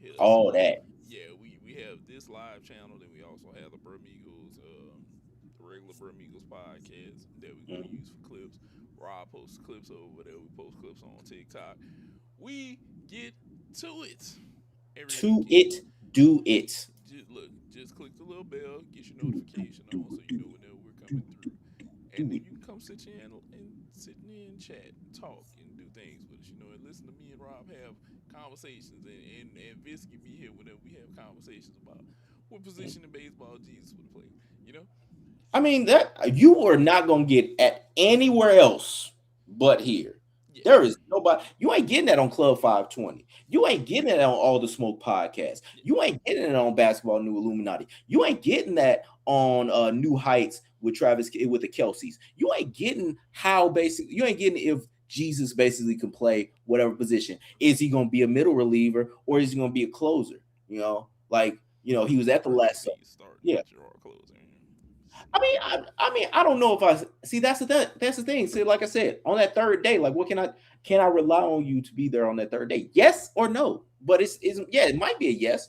hit us All up. that. Yeah, we have this live channel, then we also have the Brah Migos, the regular Brah Migos podcast that we're gonna Mhm. use for clips. Rob posts clips over there. We post clips on TikTok. We get to it every To weekend. it, do it. Just click the little bell, get your Do, notification do, on, so you do, know whenever we're do, coming through. And do then it. you can come sit here and sit in here and chat, talk, and do things with us, and listen to me and Rob have conversations, and Vince can be here whenever we have conversations about what position in baseball Jesus would have played. I mean, that you are not gonna get at anywhere else but here. Yeah, There is nobody. You ain't getting that on Club 520. You ain't getting it on All the Smoke podcast. yeah, You ain't getting it on Basketball New Illuminati. You ain't getting that on New Heights with with the Kelseys. You ain't getting how basically. You ain't getting if Jesus basically can play whatever position. Is he gonna be a middle reliever, or is he gonna be a closer? Like, he was Jesus at the Christ, last. be starting Yeah. at your closing. Shit. I mean, I don't know if I see. That's the thing. See, like I said, on that third day, like, what can I rely on you to be there on that third day? Yes or no? But it's yeah, it might be a yes.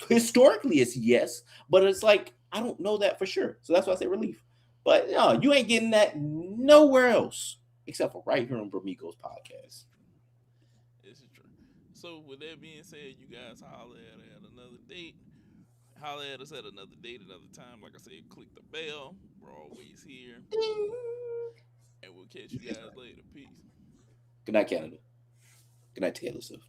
Historically, it's yes, but it's like I don't know that for sure. So that's why I say relief. But no, you ain't getting that nowhere else except for right here on Brah Migos This podcast. is true. This is true. So with that being said, you guys holler at another date. Holler at us at another date, another time. Like I said, click the bell. We're always here. Ding. And we'll catch See you you guys, guys man. later. Peace. Good night, Canada. Good night, Taylor Swift.